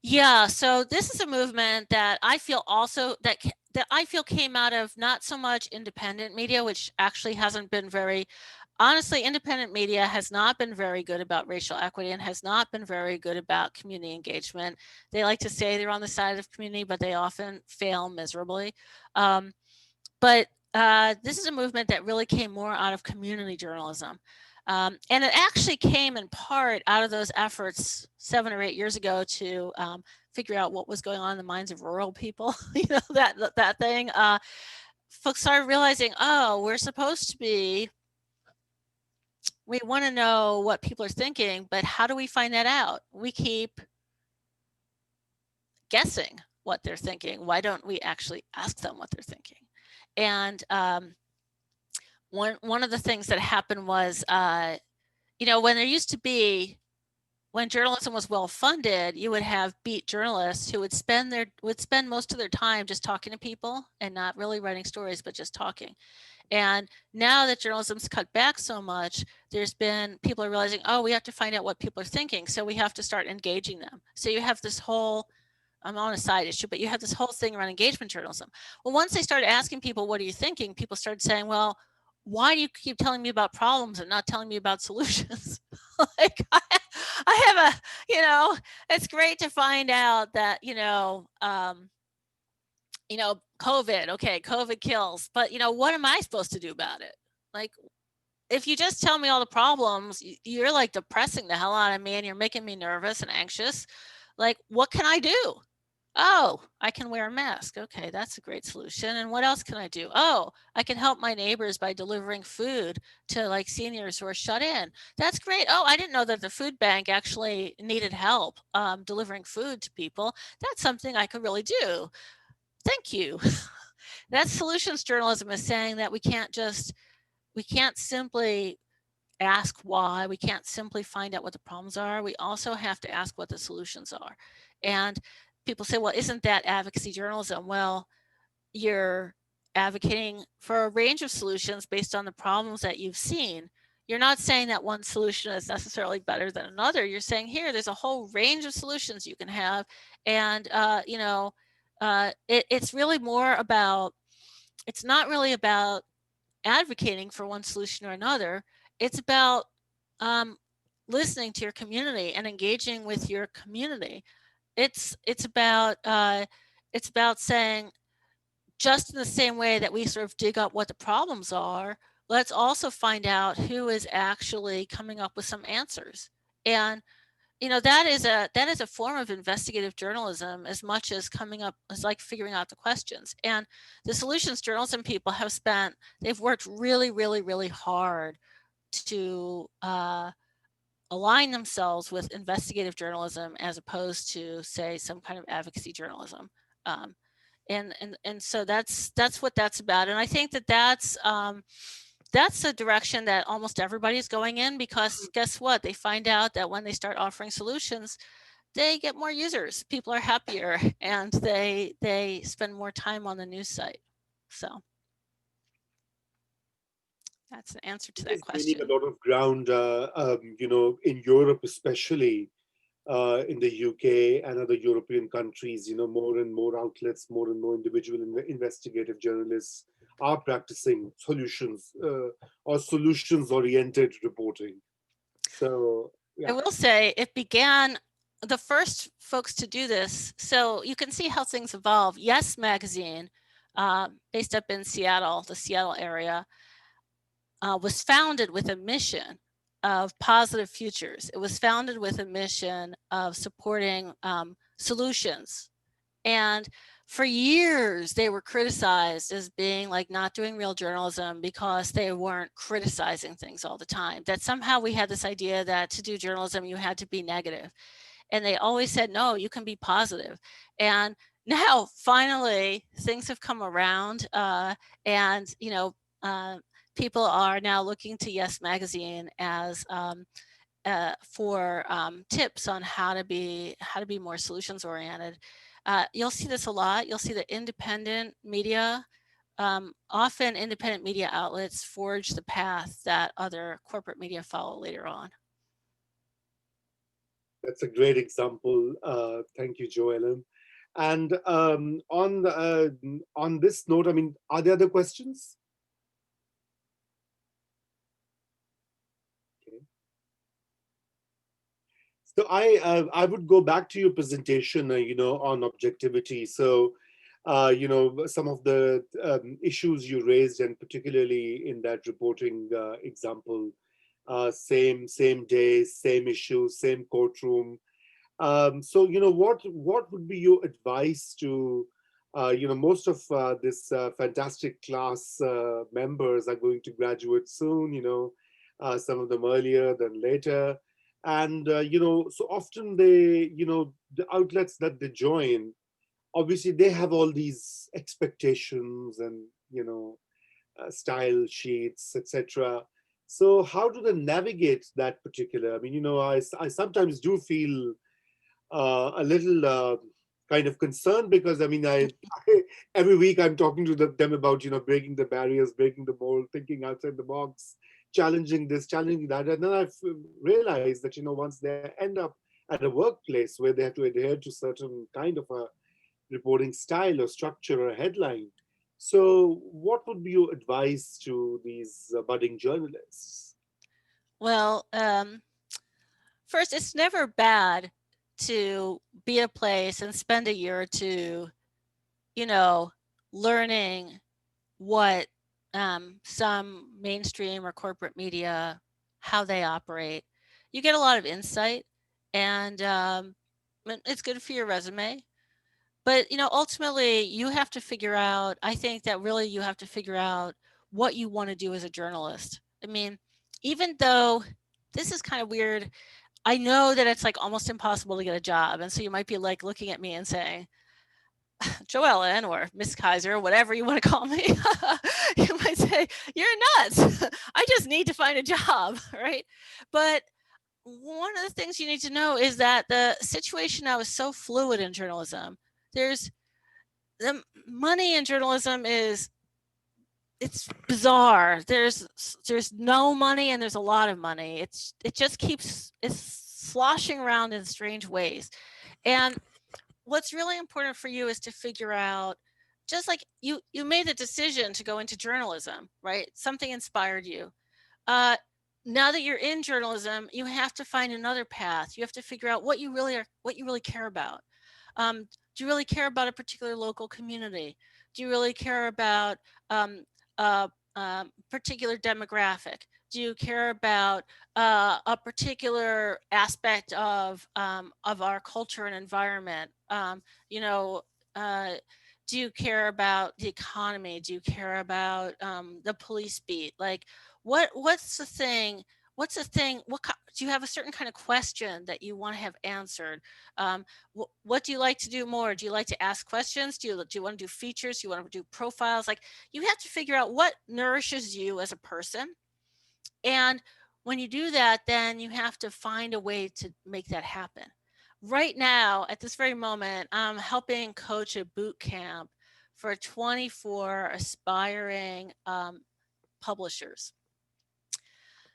Yeah, so this is a movement that I feel also that I feel came out of not so much independent media, which actually hasn't been very, honestly, independent media has not been very good about racial equity and has not been very good about community engagement. They like to say they're on the side of community, but they often fail miserably. But this is a movement that really came more out of community journalism. And it actually came in part out of those efforts 7 or 8 years ago to figure out what was going on in the minds of rural people, you know, that thing. Folks started realizing, oh, we're supposed to be, we want to know what people are thinking, but how do we find that out? We keep guessing what they're thinking. Why don't we actually ask them what they're thinking? And one of the things that happened was, you know, when there used to be, when journalism was well funded, you would have beat journalists who would spend most of their time just talking to people and not really writing stories, but just talking. And now that journalism's cut back so much, there's been, people are realizing, oh, we have to find out what people are thinking. So we have to start engaging them. So you have this whole, I'm on a side issue, but you have this whole thing around engagement journalism. Well, once they started asking people, what are you thinking? People started saying, well, why do you keep telling me about problems and not telling me about solutions? Like I have a, you know, it's great to find out that, COVID, okay, COVID kills, but what am I supposed to do about it? Like, if you just tell me all the problems, you're like depressing the hell out of me and you're making me nervous and anxious. Like, what can I do? Oh, I can wear a mask. Okay, that's a great solution. And what else can I do? Oh, I can help my neighbors by delivering food to like seniors who are shut in. That's great. Oh, I didn't know that the food bank actually needed help delivering food to people. That's something I could really do. Thank you. That's solutions journalism, is saying that we can't simply ask why. We can't simply find out what the problems are. We also have to ask what the solutions are. And people say, well, isn't that advocacy journalism? Well, you're advocating for a range of solutions based on the problems that you've seen. You're not saying that one solution is necessarily better than another. You're saying, here, there's a whole range of solutions you can have. And, it's really more about, it's not really about advocating for one solution or another. It's about listening to your community and engaging with your community. It's about saying, just in the same way that we sort of dig up what the problems are, let's also find out who is actually coming up with some answers. And that is a form of investigative journalism as much as coming up as like figuring out the questions. And the solutions journalism people they've worked really, really, really hard to align themselves with investigative journalism as opposed to, say, some kind of advocacy journalism. And so that's what that's about. And I think that's the direction that almost everybody is going in, because guess what? They find out that when they start offering solutions, they get more users, people are happier, and they spend more time on the news site. So that's the answer to that question. Gaining a lot of ground, in Europe especially, in the UK and other European countries, more and more outlets, more and more individual investigative journalists are practicing solutions or solutions-oriented reporting. So, yeah. I will say it began, the first folks to do this, so you can see how things evolve. Yes Magazine, based up in Seattle, the Seattle area, was founded with a mission of positive futures. It was founded with a mission of supporting solutions. And for years, they were criticized as being like not doing real journalism because they weren't criticizing things all the time. That somehow we had this idea that to do journalism, you had to be negative. And they always said, no, you can be positive. And now finally things have come around, and people are now looking to Yes Magazine as for tips on how to be more solutions oriented. You'll see this a lot. You'll see the independent media. Often independent media outlets forge the path that other corporate media follow later on. That's a great example. Thank you, Joellen. And on this note, I mean, are there other questions? Okay. So I would go back to your presentation, on objectivity. So, some of the issues you raised, and particularly in that reporting example, same day, same issue, same courtroom. So, what would be your advice to, most of this fantastic class members are going to graduate soon, some of them earlier than later. And, so often they, the outlets that they join, obviously they have all these expectations and, style sheets, etc. So how do they navigate that particular? I mean, I sometimes do feel a little kind of concerned, because I mean, every week I'm talking to them about breaking the barriers, breaking the mold, thinking outside the box, challenging this, challenging that, and then I've realized that once they end up at a workplace where they have to adhere to certain kind of a reporting style or structure or headline. So, what would be your advice to these budding journalists? Well, first, it's never bad to be a place and spend a year or two, learning what some mainstream or corporate media, how they operate. You get a lot of insight, and it's good for your resume. But ultimately, you have to figure out. I think that really you have to figure out what you want to do as a journalist. I mean, even though this is kind of weird, I know that it's like almost impossible to get a job. And so you might be like looking at me and saying, Joellen or Miss Kaiser, whatever you want to call me, you might say, you're nuts. I just need to find a job, right? But one of the things you need to know is that the situation now is so fluid in journalism. There's the money in journalism it's bizarre. There's no money and there's a lot of money. It just keeps sloshing around in strange ways. And what's really important for you is to figure out, just like you made the decision to go into journalism, right? Something inspired you. Now that you're in journalism, you have to find another path. You have to figure out what you really care about. Do you really care about a particular local community? Do you really care about a particular demographic? Do you care about a particular aspect of our culture and environment? You know, uh, do you care about the economy? Do you care about the police beat? Like, what's the thing? What's the thing? Do you have a certain kind of question that you want to have answered? What do you like to do more? Do you like to ask questions? Do you want to do features? Do you want to do profiles? Like, you have to figure out what nourishes you as a person. And when you do that, then you have to find a way to make that happen. Right now, at this very moment, I'm helping coach a boot camp for 24 aspiring publishers.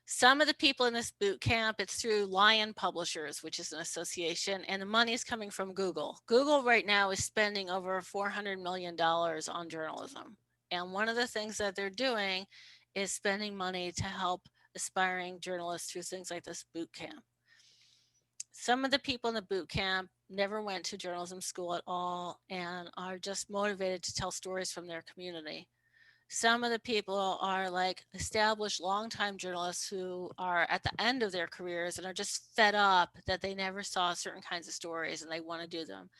Some of the people in this boot camp, it's through Lion Publishers, which is an association, and the money is coming from Google. Google right now is spending over $400 million on journalism. And one of the things that they're doing is spending money to help aspiring journalists through things like this boot camp. Some of the people in the boot camp never went to journalism school at all and are just motivated to tell stories from their community. Some of the people are like established longtime journalists who are at the end of their careers and are just fed up that they never saw certain kinds of stories and they want to do them.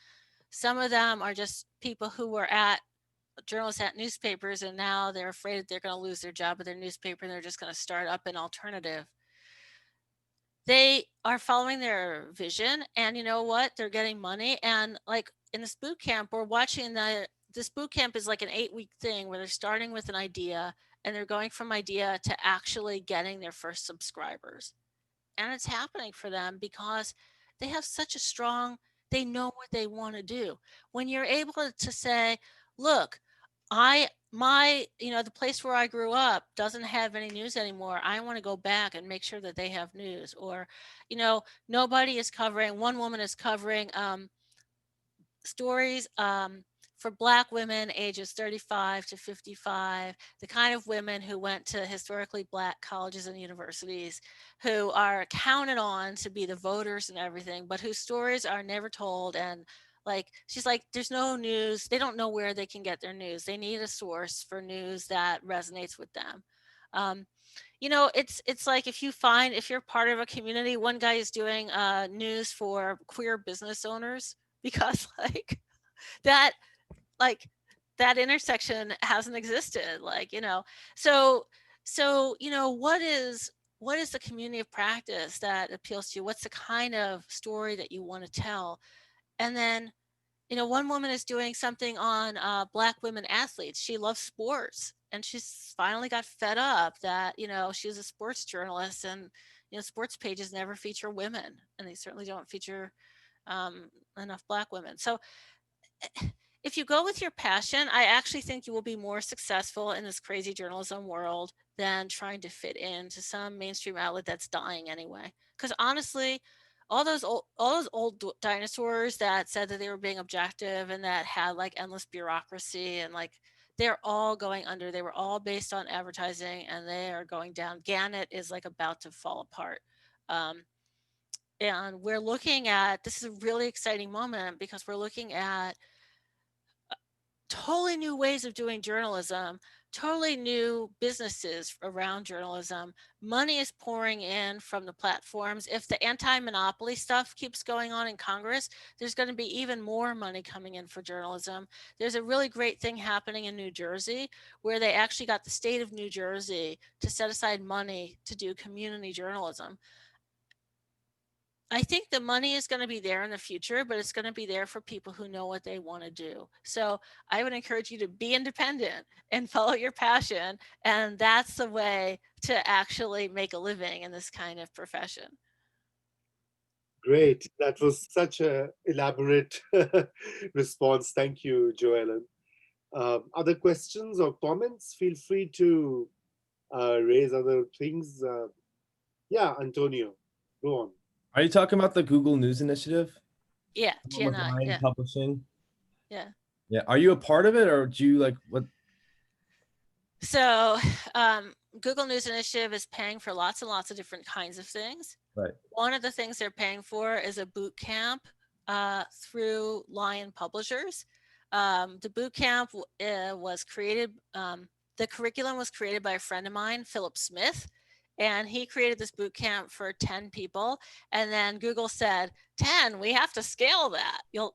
Some of them are just people who were journalists at newspapers and now they're afraid that they're going to lose their job at their newspaper and they're just going to start up an alternative. They are following their vision, and you know what? They're getting money, and like in this boot camp, we're watching this boot camp is like an 8-week thing where they're starting with an idea and they're going from idea to actually getting their first subscribers. And it's happening for them because they have such a strong, they know what they want to do. When you're able to say, look, the place where I grew up doesn't have any news anymore. I want to go back and make sure that they have news. Or, nobody is covering, one woman is covering stories for Black women ages 35 to 55, the kind of women who went to historically Black colleges and universities, who are counted on to be the voters and everything, but whose stories are never told. And like, she's like, there's no news. They don't know where they can get their news. They need a source for news that resonates with them. It's like if you're part of a community, one guy is doing news for queer business owners because that like that intersection hasn't existed, what is the community of practice that appeals to you? What's the kind of story that you want to tell? And then one woman is doing something on Black women athletes. She loves sports and she's finally got fed up that she's a sports journalist, and sports pages never feature women, and they certainly don't feature enough Black women. So if you go with your passion, I actually think you will be more successful in this crazy journalism world than trying to fit into some mainstream outlet that's dying anyway. Because honestly, all those old dinosaurs that said that they were being objective and that had like endless bureaucracy and like, they're all going under. They were all based on advertising and they are going down. Gannett is like about to fall apart. And we're looking at, this is a really exciting moment because we're looking at totally new ways of doing journalism, totally new businesses around journalism. Money is pouring in from the platforms. If the anti-monopoly stuff keeps going on in Congress, there's going to be even more money coming in for journalism. There's a really great thing happening in New Jersey where they actually got the state of New Jersey to set aside money to do community journalism. I think the money is going to be there in the future, but it's going to be there for people who know what they want to do. So I would encourage you to be independent and follow your passion. And that's the way to actually make a living in this kind of profession. Great. That was such a elaborate response. Thank you, Joellen. Other questions or comments? Feel free to raise other things. Yeah, Antonio, go on. Are you talking about the Google News Initiative? Yeah, GNI. Yeah. Publishing. Yeah. Yeah. Are you a part of it, or do you like what? So Google News Initiative is paying for lots and lots of different kinds of things. Right. One of the things they're paying for is a boot camp through Lion Publishers. The boot camp was created, the curriculum was created by a friend of mine, Philip Smith, and he created this boot camp for 10 people. And then Google said, 10, we have to scale that. You'll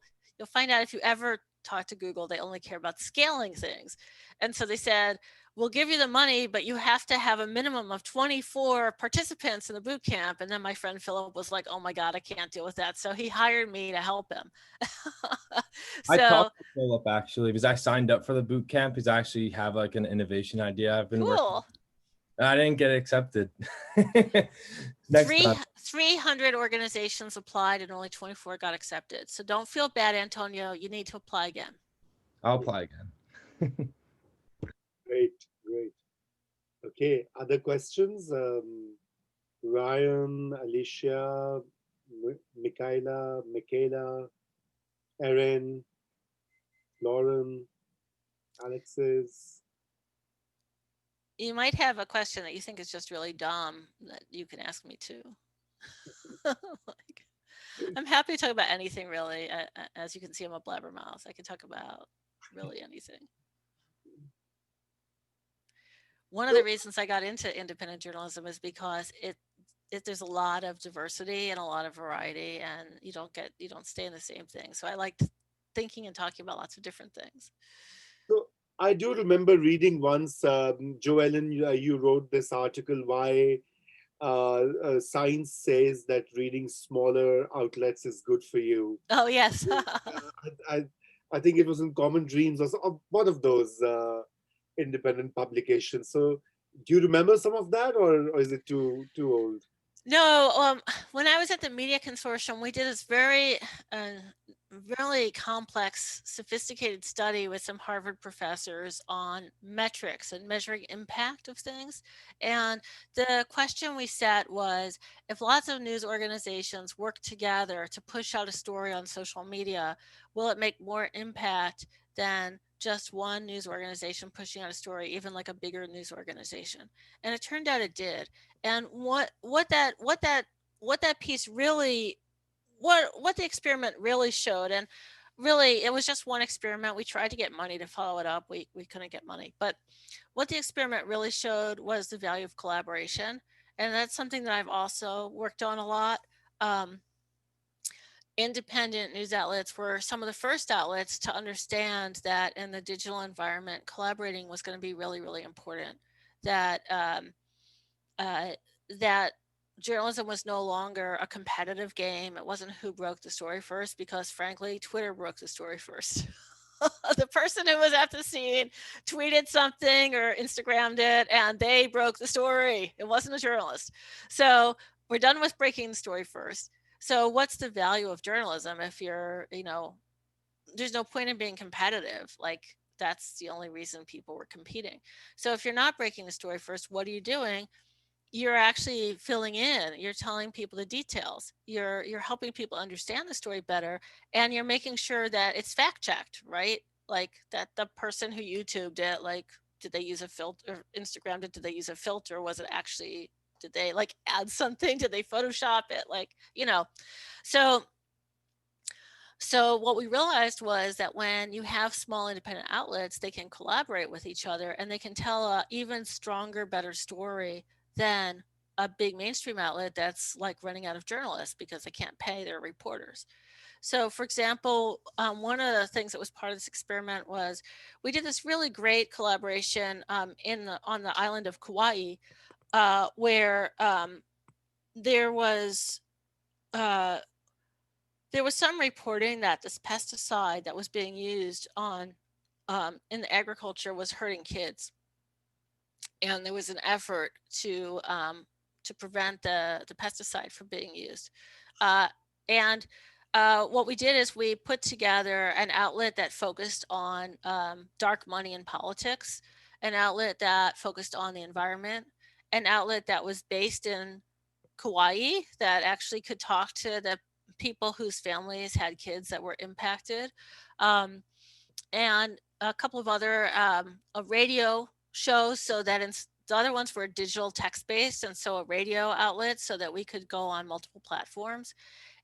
find out if you ever talk to Google, they only care about scaling things. And so they said, we'll give you the money, but you have to have a minimum of 24 participants in the boot camp. And then my friend Philip was like, oh my God, I can't deal with that. So he hired me to help him. I talked to Philip actually, because I signed up for the boot camp. Because I actually have like an innovation idea I've been working. I didn't get accepted. 300 organizations applied and only 24 got accepted. So don't feel bad, Antonio. You need to apply again. I'll apply again. Great. Okay, other questions? Ryan, Alicia, Michaela, Erin, Lauren, Alexis. You might have a question that you think is just really dumb that you can ask me too. I'm happy to talk about anything really. As you can see, I'm a blabbermouth. I can talk about really anything. One of the reasons I got into independent journalism is because there's a lot of diversity and a lot of variety, and you don't stay in the same thing. So I liked thinking and talking about lots of different things. So I do remember reading once, Joellen, you wrote this article, why science says that reading smaller outlets is good for you. Oh, yes. I, I think it was in Common Dreams or one of those independent publications. So, do you remember some of that, or is it too old? No, when I was at the Media Consortium, we did this uh, really complex, sophisticated study with some Harvard professors on metrics and measuring impact of things. And the question we set was, if lots of news organizations work together to push out a story on social media, will it make more impact than just one news organization pushing out a story, even like a bigger news organization? And it turned out it did. And what that piece really, what the experiment really showed, and really it was just one experiment. We tried to get money to follow it up. We couldn't get money, but what the experiment really showed was the value of collaboration. And that's something that I've also worked on a lot. um, Independent news outlets were some of the first outlets to understand that in the digital environment, collaborating was going to be really, really important. That uh, that journalism was no longer a competitive game. It wasn't who broke the story first, because frankly, Twitter broke the story first. The person who was at the scene tweeted something or Instagrammed it, and they broke the story. It wasn't a journalist. So we're done with breaking the story first. So what's the value of journalism if there's no point in being competitive? Like, that's the only reason people were competing. So if you're not breaking the story first, what are you doing? You're actually filling in, you're telling people the details, you're helping people understand the story better, and you're making sure that it's fact checked, right? Like, that the person who YouTubed it, like, did they use a filter? Instagrammed it, did they use a filter? Was it actually, did they like add something? Did they Photoshop it? So so what we realized was that when you have small independent outlets, they can collaborate with each other, and they can tell a even stronger, better story than a big mainstream outlet that's like running out of journalists because they can't pay their reporters. So, for example, one of the things that was part of this experiment was we did this really great collaboration on the island of Kauai, where there was uh, there was some reporting that this pesticide that was being used on in the agriculture was hurting kids, and there was an effort to prevent the pesticide from being used. And what we did is we put together an outlet that focused on dark money in politics, an outlet that focused on the environment, an outlet that was based in Kauai that actually could talk to the people whose families had kids that were impacted, um, and a couple of other radio shows. So that the other ones were digital text based, and so a radio outlet so that we could go on multiple platforms.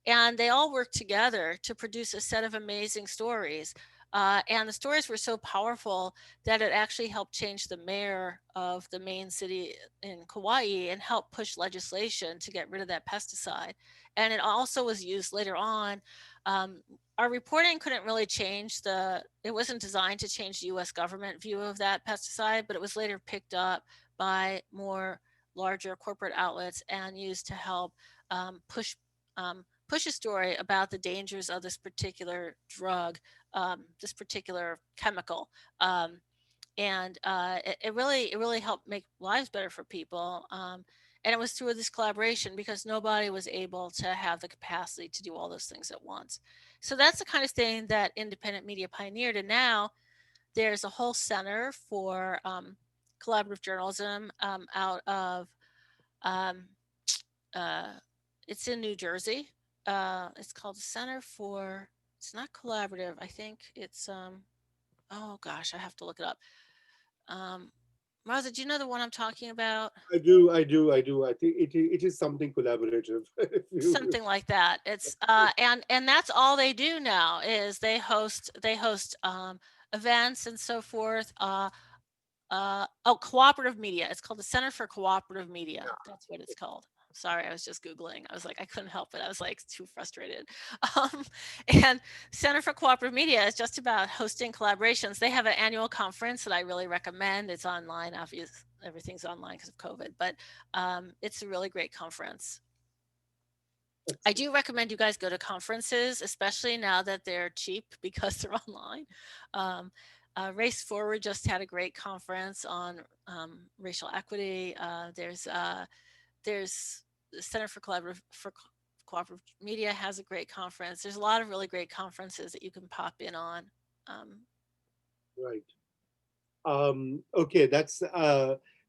And they all worked together to produce a set of amazing stories. And the stories were so powerful that it actually helped change the mayor of the main city in Kauai and helped push legislation to get rid of that pesticide. And it also was used later on. Our reporting couldn't really it wasn't designed to change the US government view of that pesticide, but it was later picked up by more larger corporate outlets and used to help push a story about the dangers of this particular drug, this particular chemical. It really helped make lives better for people. And it was through this collaboration because nobody was able to have the capacity to do all those things at once. So that's the kind of thing that independent media pioneered. And now there's a whole center for collaborative journalism out of um, uh, it's in New Jersey. It's called the Center for. It's not collaborative. I think it's. Oh gosh, I have to look it up. Um, Raza, do you know the one I'm talking about? I do. I think it is something collaborative. If you- Something like that. It's and that's all they do now is they host events and so forth. Cooperative media. It's called the Center for Cooperative Media. That's what it's called. sorry, I was just Googling. I was like, I couldn't help it. I was like too frustrated. Um, and Center for Cooperative Media is just about hosting collaborations. They have an annual conference that I really recommend. It's online, obviously everything's online because of COVID, but it's a really great conference. I do recommend you guys go to conferences, especially now that they're cheap because they're online. Race Forward just had a great conference on racial equity. There's the Center for Cooperative Media has a great conference. There's a lot of really great conferences that you can pop in on. Right. Okay, that's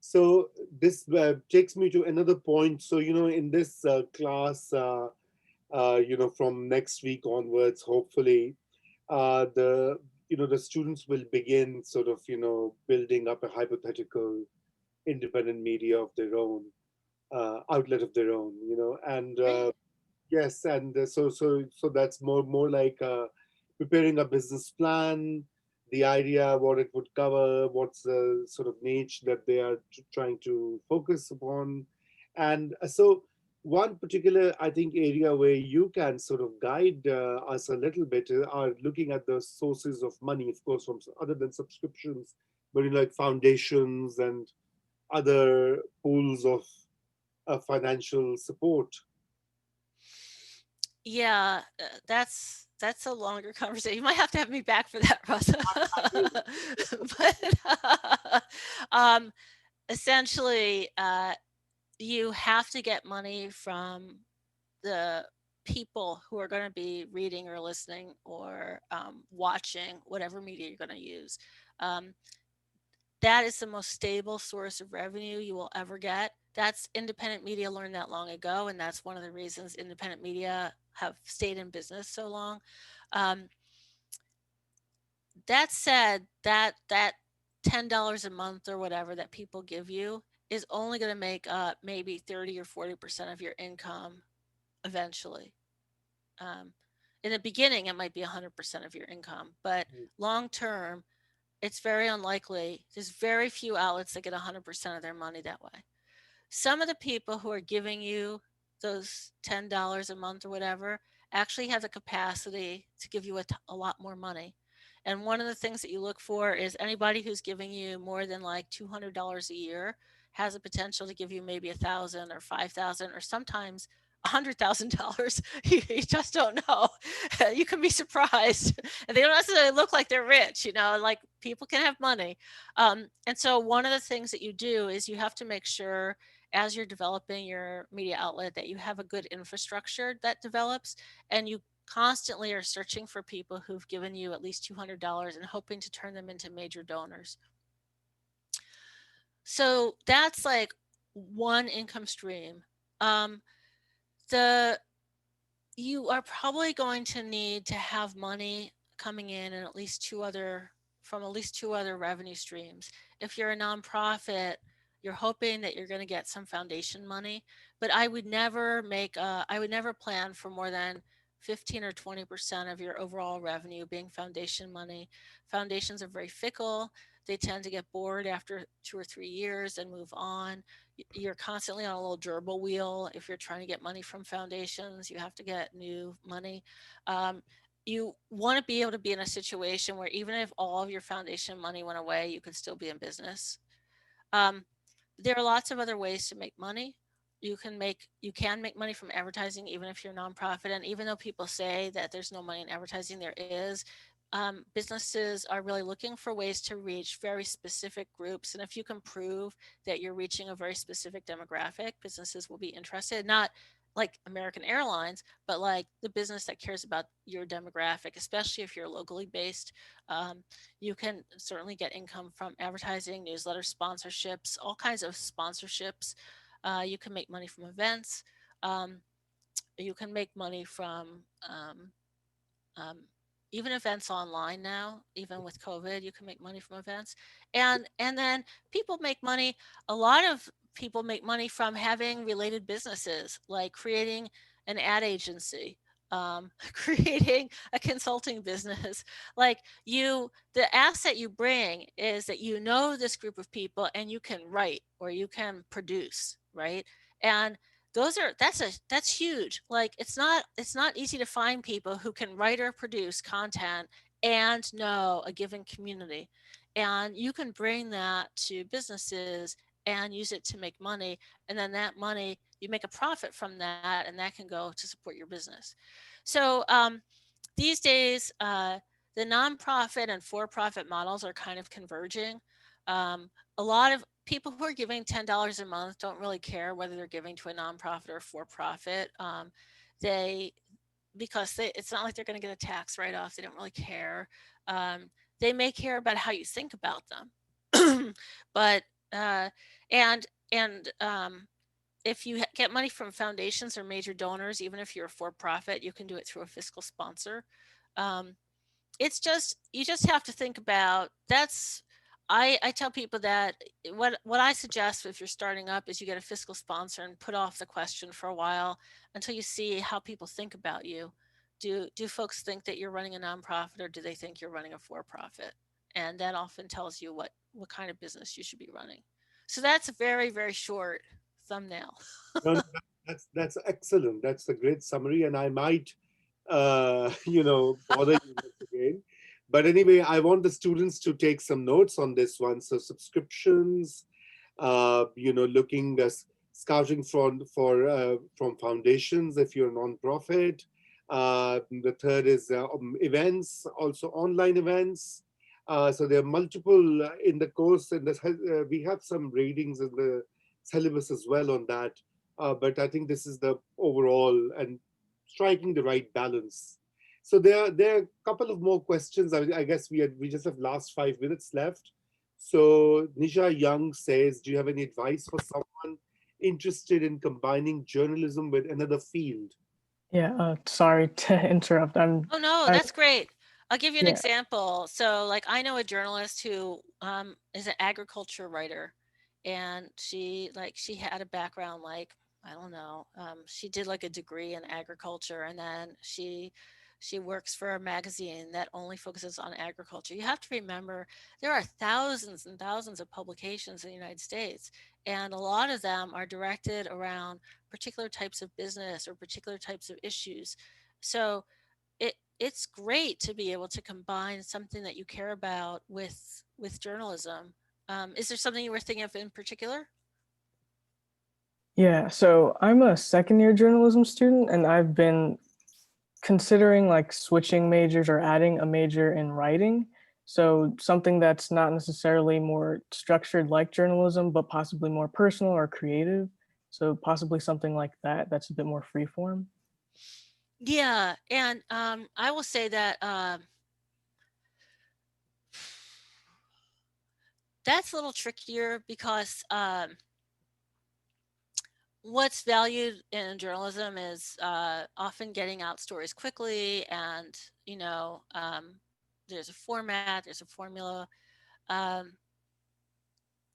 so this takes me to another point. So, in this class, from next week onwards, hopefully, the students will begin sort of, building up a hypothetical independent media of their own, outlet of their own, and yes, and so that's more like preparing a business plan, the idea, what it would cover, what's the sort of niche that they are trying to focus upon. And so one particular, I think, area where you can sort of guide us a little bit are looking at the sources of money, of course, from other than subscriptions, but like foundations and other pools of financial support. Yeah, that's a longer conversation. You might have to have me back for that, Raza. But essentially, you have to get money from the people who are going to be reading or listening or watching whatever media you're going to use. That is the most stable source of revenue you will ever get. That's independent media learned that long ago, and that's one of the reasons independent media have stayed in business so long. That said, that $10 a month or whatever that people give you is only going to make up maybe 30 or 40% of your income eventually. In the beginning, it might be 100% of your income, but long term, it's very unlikely. There's very few outlets that get 100% of their money that way. Some of the people who are giving you those $10 a month or whatever actually have the capacity to give you a lot more money. And one of the things that you look for is anybody who's giving you more than like $200 a year has a potential to give you maybe $1,000 or $5,000 or sometimes $100,000. You just don't know. You can be surprised. And they don't necessarily look like they're rich, like people can have money. And so one of the things that you do is you have to make sure as you're developing your media outlet that you have a good infrastructure that develops, and you constantly are searching for people who've given you at least $200 and hoping to turn them into major donors. So that's like one income stream. You are probably going to need to have money coming in and at least two other revenue streams. If you're a nonprofit, you're hoping that you're going to get some foundation money, but I would never plan for more than 15 or 20% of your overall revenue being foundation money. Foundations are very fickle. They tend to get bored after 2 or 3 years and move on. You're constantly on a little gerbil wheel. If you're trying to get money from foundations, you have to get new money. You want to be able to be in a situation where even if all of your foundation money went away, you could still be in business. There are lots of other ways to make money. You can make money from advertising, even if you're a nonprofit. And even though people say that there's no money in advertising, there is. Businesses are really looking for ways to reach very specific groups. And if you can prove that you're reaching a very specific demographic, businesses will be interested, not like American Airlines, but like the business that cares about your demographic, especially if you're locally based. You can certainly get income from advertising, newsletter sponsorships, all kinds of sponsorships. You can make money from events. You can make money from even events online now. Even with COVID, you can make money from events. And then people make money. A lot of people make money from having related businesses, like creating an ad agency, creating a consulting business. Like the asset you bring is that you know this group of people and you can write or you can produce, right? And that's huge. Like it's not easy to find people who can write or produce content and know a given community. And you can bring that to businesses and use it to make money. And then that money, you make a profit from that, and that can go to support your business. So these days, the nonprofit and for-profit models are kind of converging. A lot of people who are giving $10 a month don't really care whether they're giving to a nonprofit or for-profit. It's not like they're going to get a tax write-off. They don't really care. They may care about how you think about them, but and if you get money from foundations or major donors, even if you're a for-profit, you can do it through a fiscal sponsor. It's just, you just have to think about I tell people that what I suggest if you're starting up is you get a fiscal sponsor and put off the question for a while until you see how people think about you. Do folks think that you're running a nonprofit, or do they think you're running a for-profit? And that often tells you what kind of business you should be running. So that's a very, very short thumbnail. No, no, that's excellent. That's a great summary, and I might, bother you once again. But anyway, I want the students to take some notes on this one. So subscriptions, looking scouting from foundations if you're a nonprofit. The third is events, also online events. So there are multiple in the course, and we have some readings in the syllabus as well on that. But I think this is the overall and striking the right balance. So there are a couple of more questions. I guess we just have last 5 minutes left. So Nisha Young says, do you have any advice for someone interested in combining journalism with another field? Yeah, sorry to interrupt. Oh no, that's great. I'll give you an Yeah. example. So like I know a journalist who is an agriculture writer, and she had a background like, I don't know, she did like a degree in agriculture, and then she works for a magazine that only focuses on agriculture. You have to remember there are thousands and thousands of publications in the United States, and a lot of them are directed around particular types of business or particular types of issues. So it's great to be able to combine something that you care about with journalism. Is there something you were thinking of in particular? Yeah, so I'm a second-year journalism student, and I've been considering like switching majors or adding a major in writing. So something that's not necessarily more structured like journalism, but possibly more personal or creative. So possibly something like that that's a bit more freeform. Yeah, and I will say that that's a little trickier because what's valued in journalism is often getting out stories quickly, and there's a format, there's a formula. The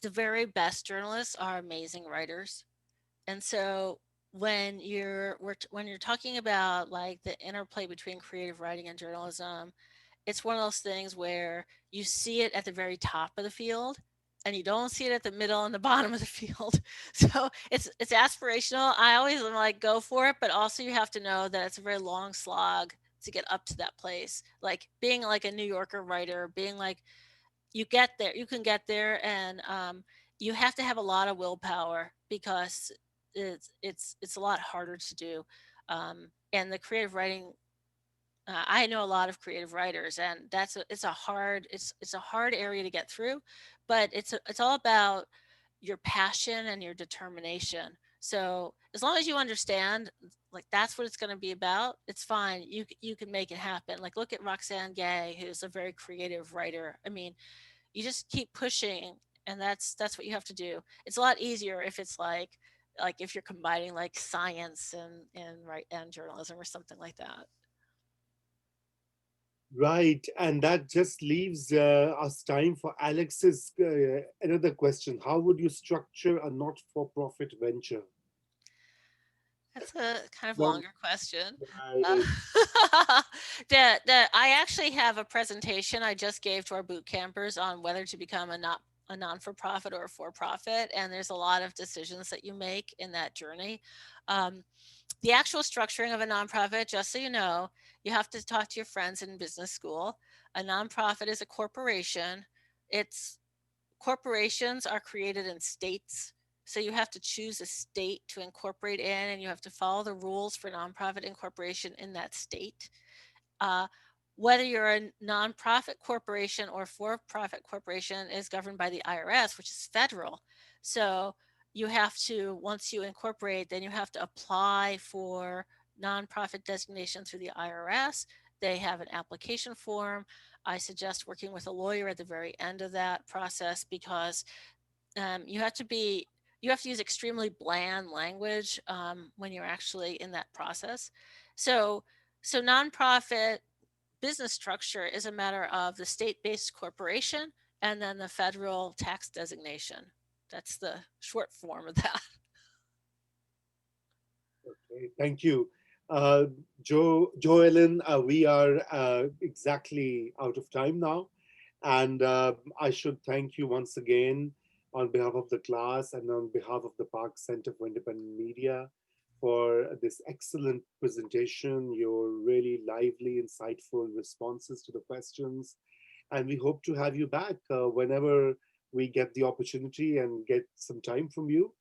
very best journalists are amazing writers, and so when you're talking about like the interplay between creative writing and journalism, it's one of those things where you see it at the very top of the field and you don't see it at the middle and the bottom of the field. So it's aspirational. I always am like, go for it, but also you have to know that it's a very long slog to get up to that place. Like being like a New Yorker writer, being like, you get there, you can get there, and you have to have a lot of willpower because it's a lot harder to do. And the creative writing, I know a lot of creative writers, and it's a hard area to get through, but it's all about your passion and your determination. So as long as you understand, like that's what it's going to be about, it's fine. You can make it happen. Like look at Roxane Gay, who's a very creative writer. I mean, you just keep pushing, and that's what you have to do. It's a lot easier if it's like if you're combining like science and journalism or something like that. Right, and that just leaves us time for Alex's another question. How would you structure a not-for-profit venture? That's a kind of Well, longer question. right. I actually have a presentation I just gave to our boot campers on whether to become a a non-for-profit or a for-profit, and there's a lot of decisions that you make in that journey. The actual structuring of a nonprofit, just so you know, you have to talk to your friends in business school. A nonprofit is a corporation. Corporations are created in states. So you have to choose a state to incorporate in, and you have to follow the rules for nonprofit incorporation in that state. Whether you're a nonprofit corporation or for-profit corporation is governed by the IRS, which is federal. So you have to, once you incorporate, then you have to apply for nonprofit designation through the IRS. They have an application form. I suggest working with a lawyer at the very end of that process, because you have to use extremely bland language when you're actually in that process. So nonprofit business structure is a matter of the state-based corporation and then the federal tax designation. That's the short form of that. Okay, thank you. Joe Ellen, we are exactly out of time now. And I should thank you once again on behalf of the class and on behalf of the Park Center for Independent Media for this excellent presentation, your really lively, insightful responses to the questions. And we hope to have you back whenever we get the opportunity and get some time from you.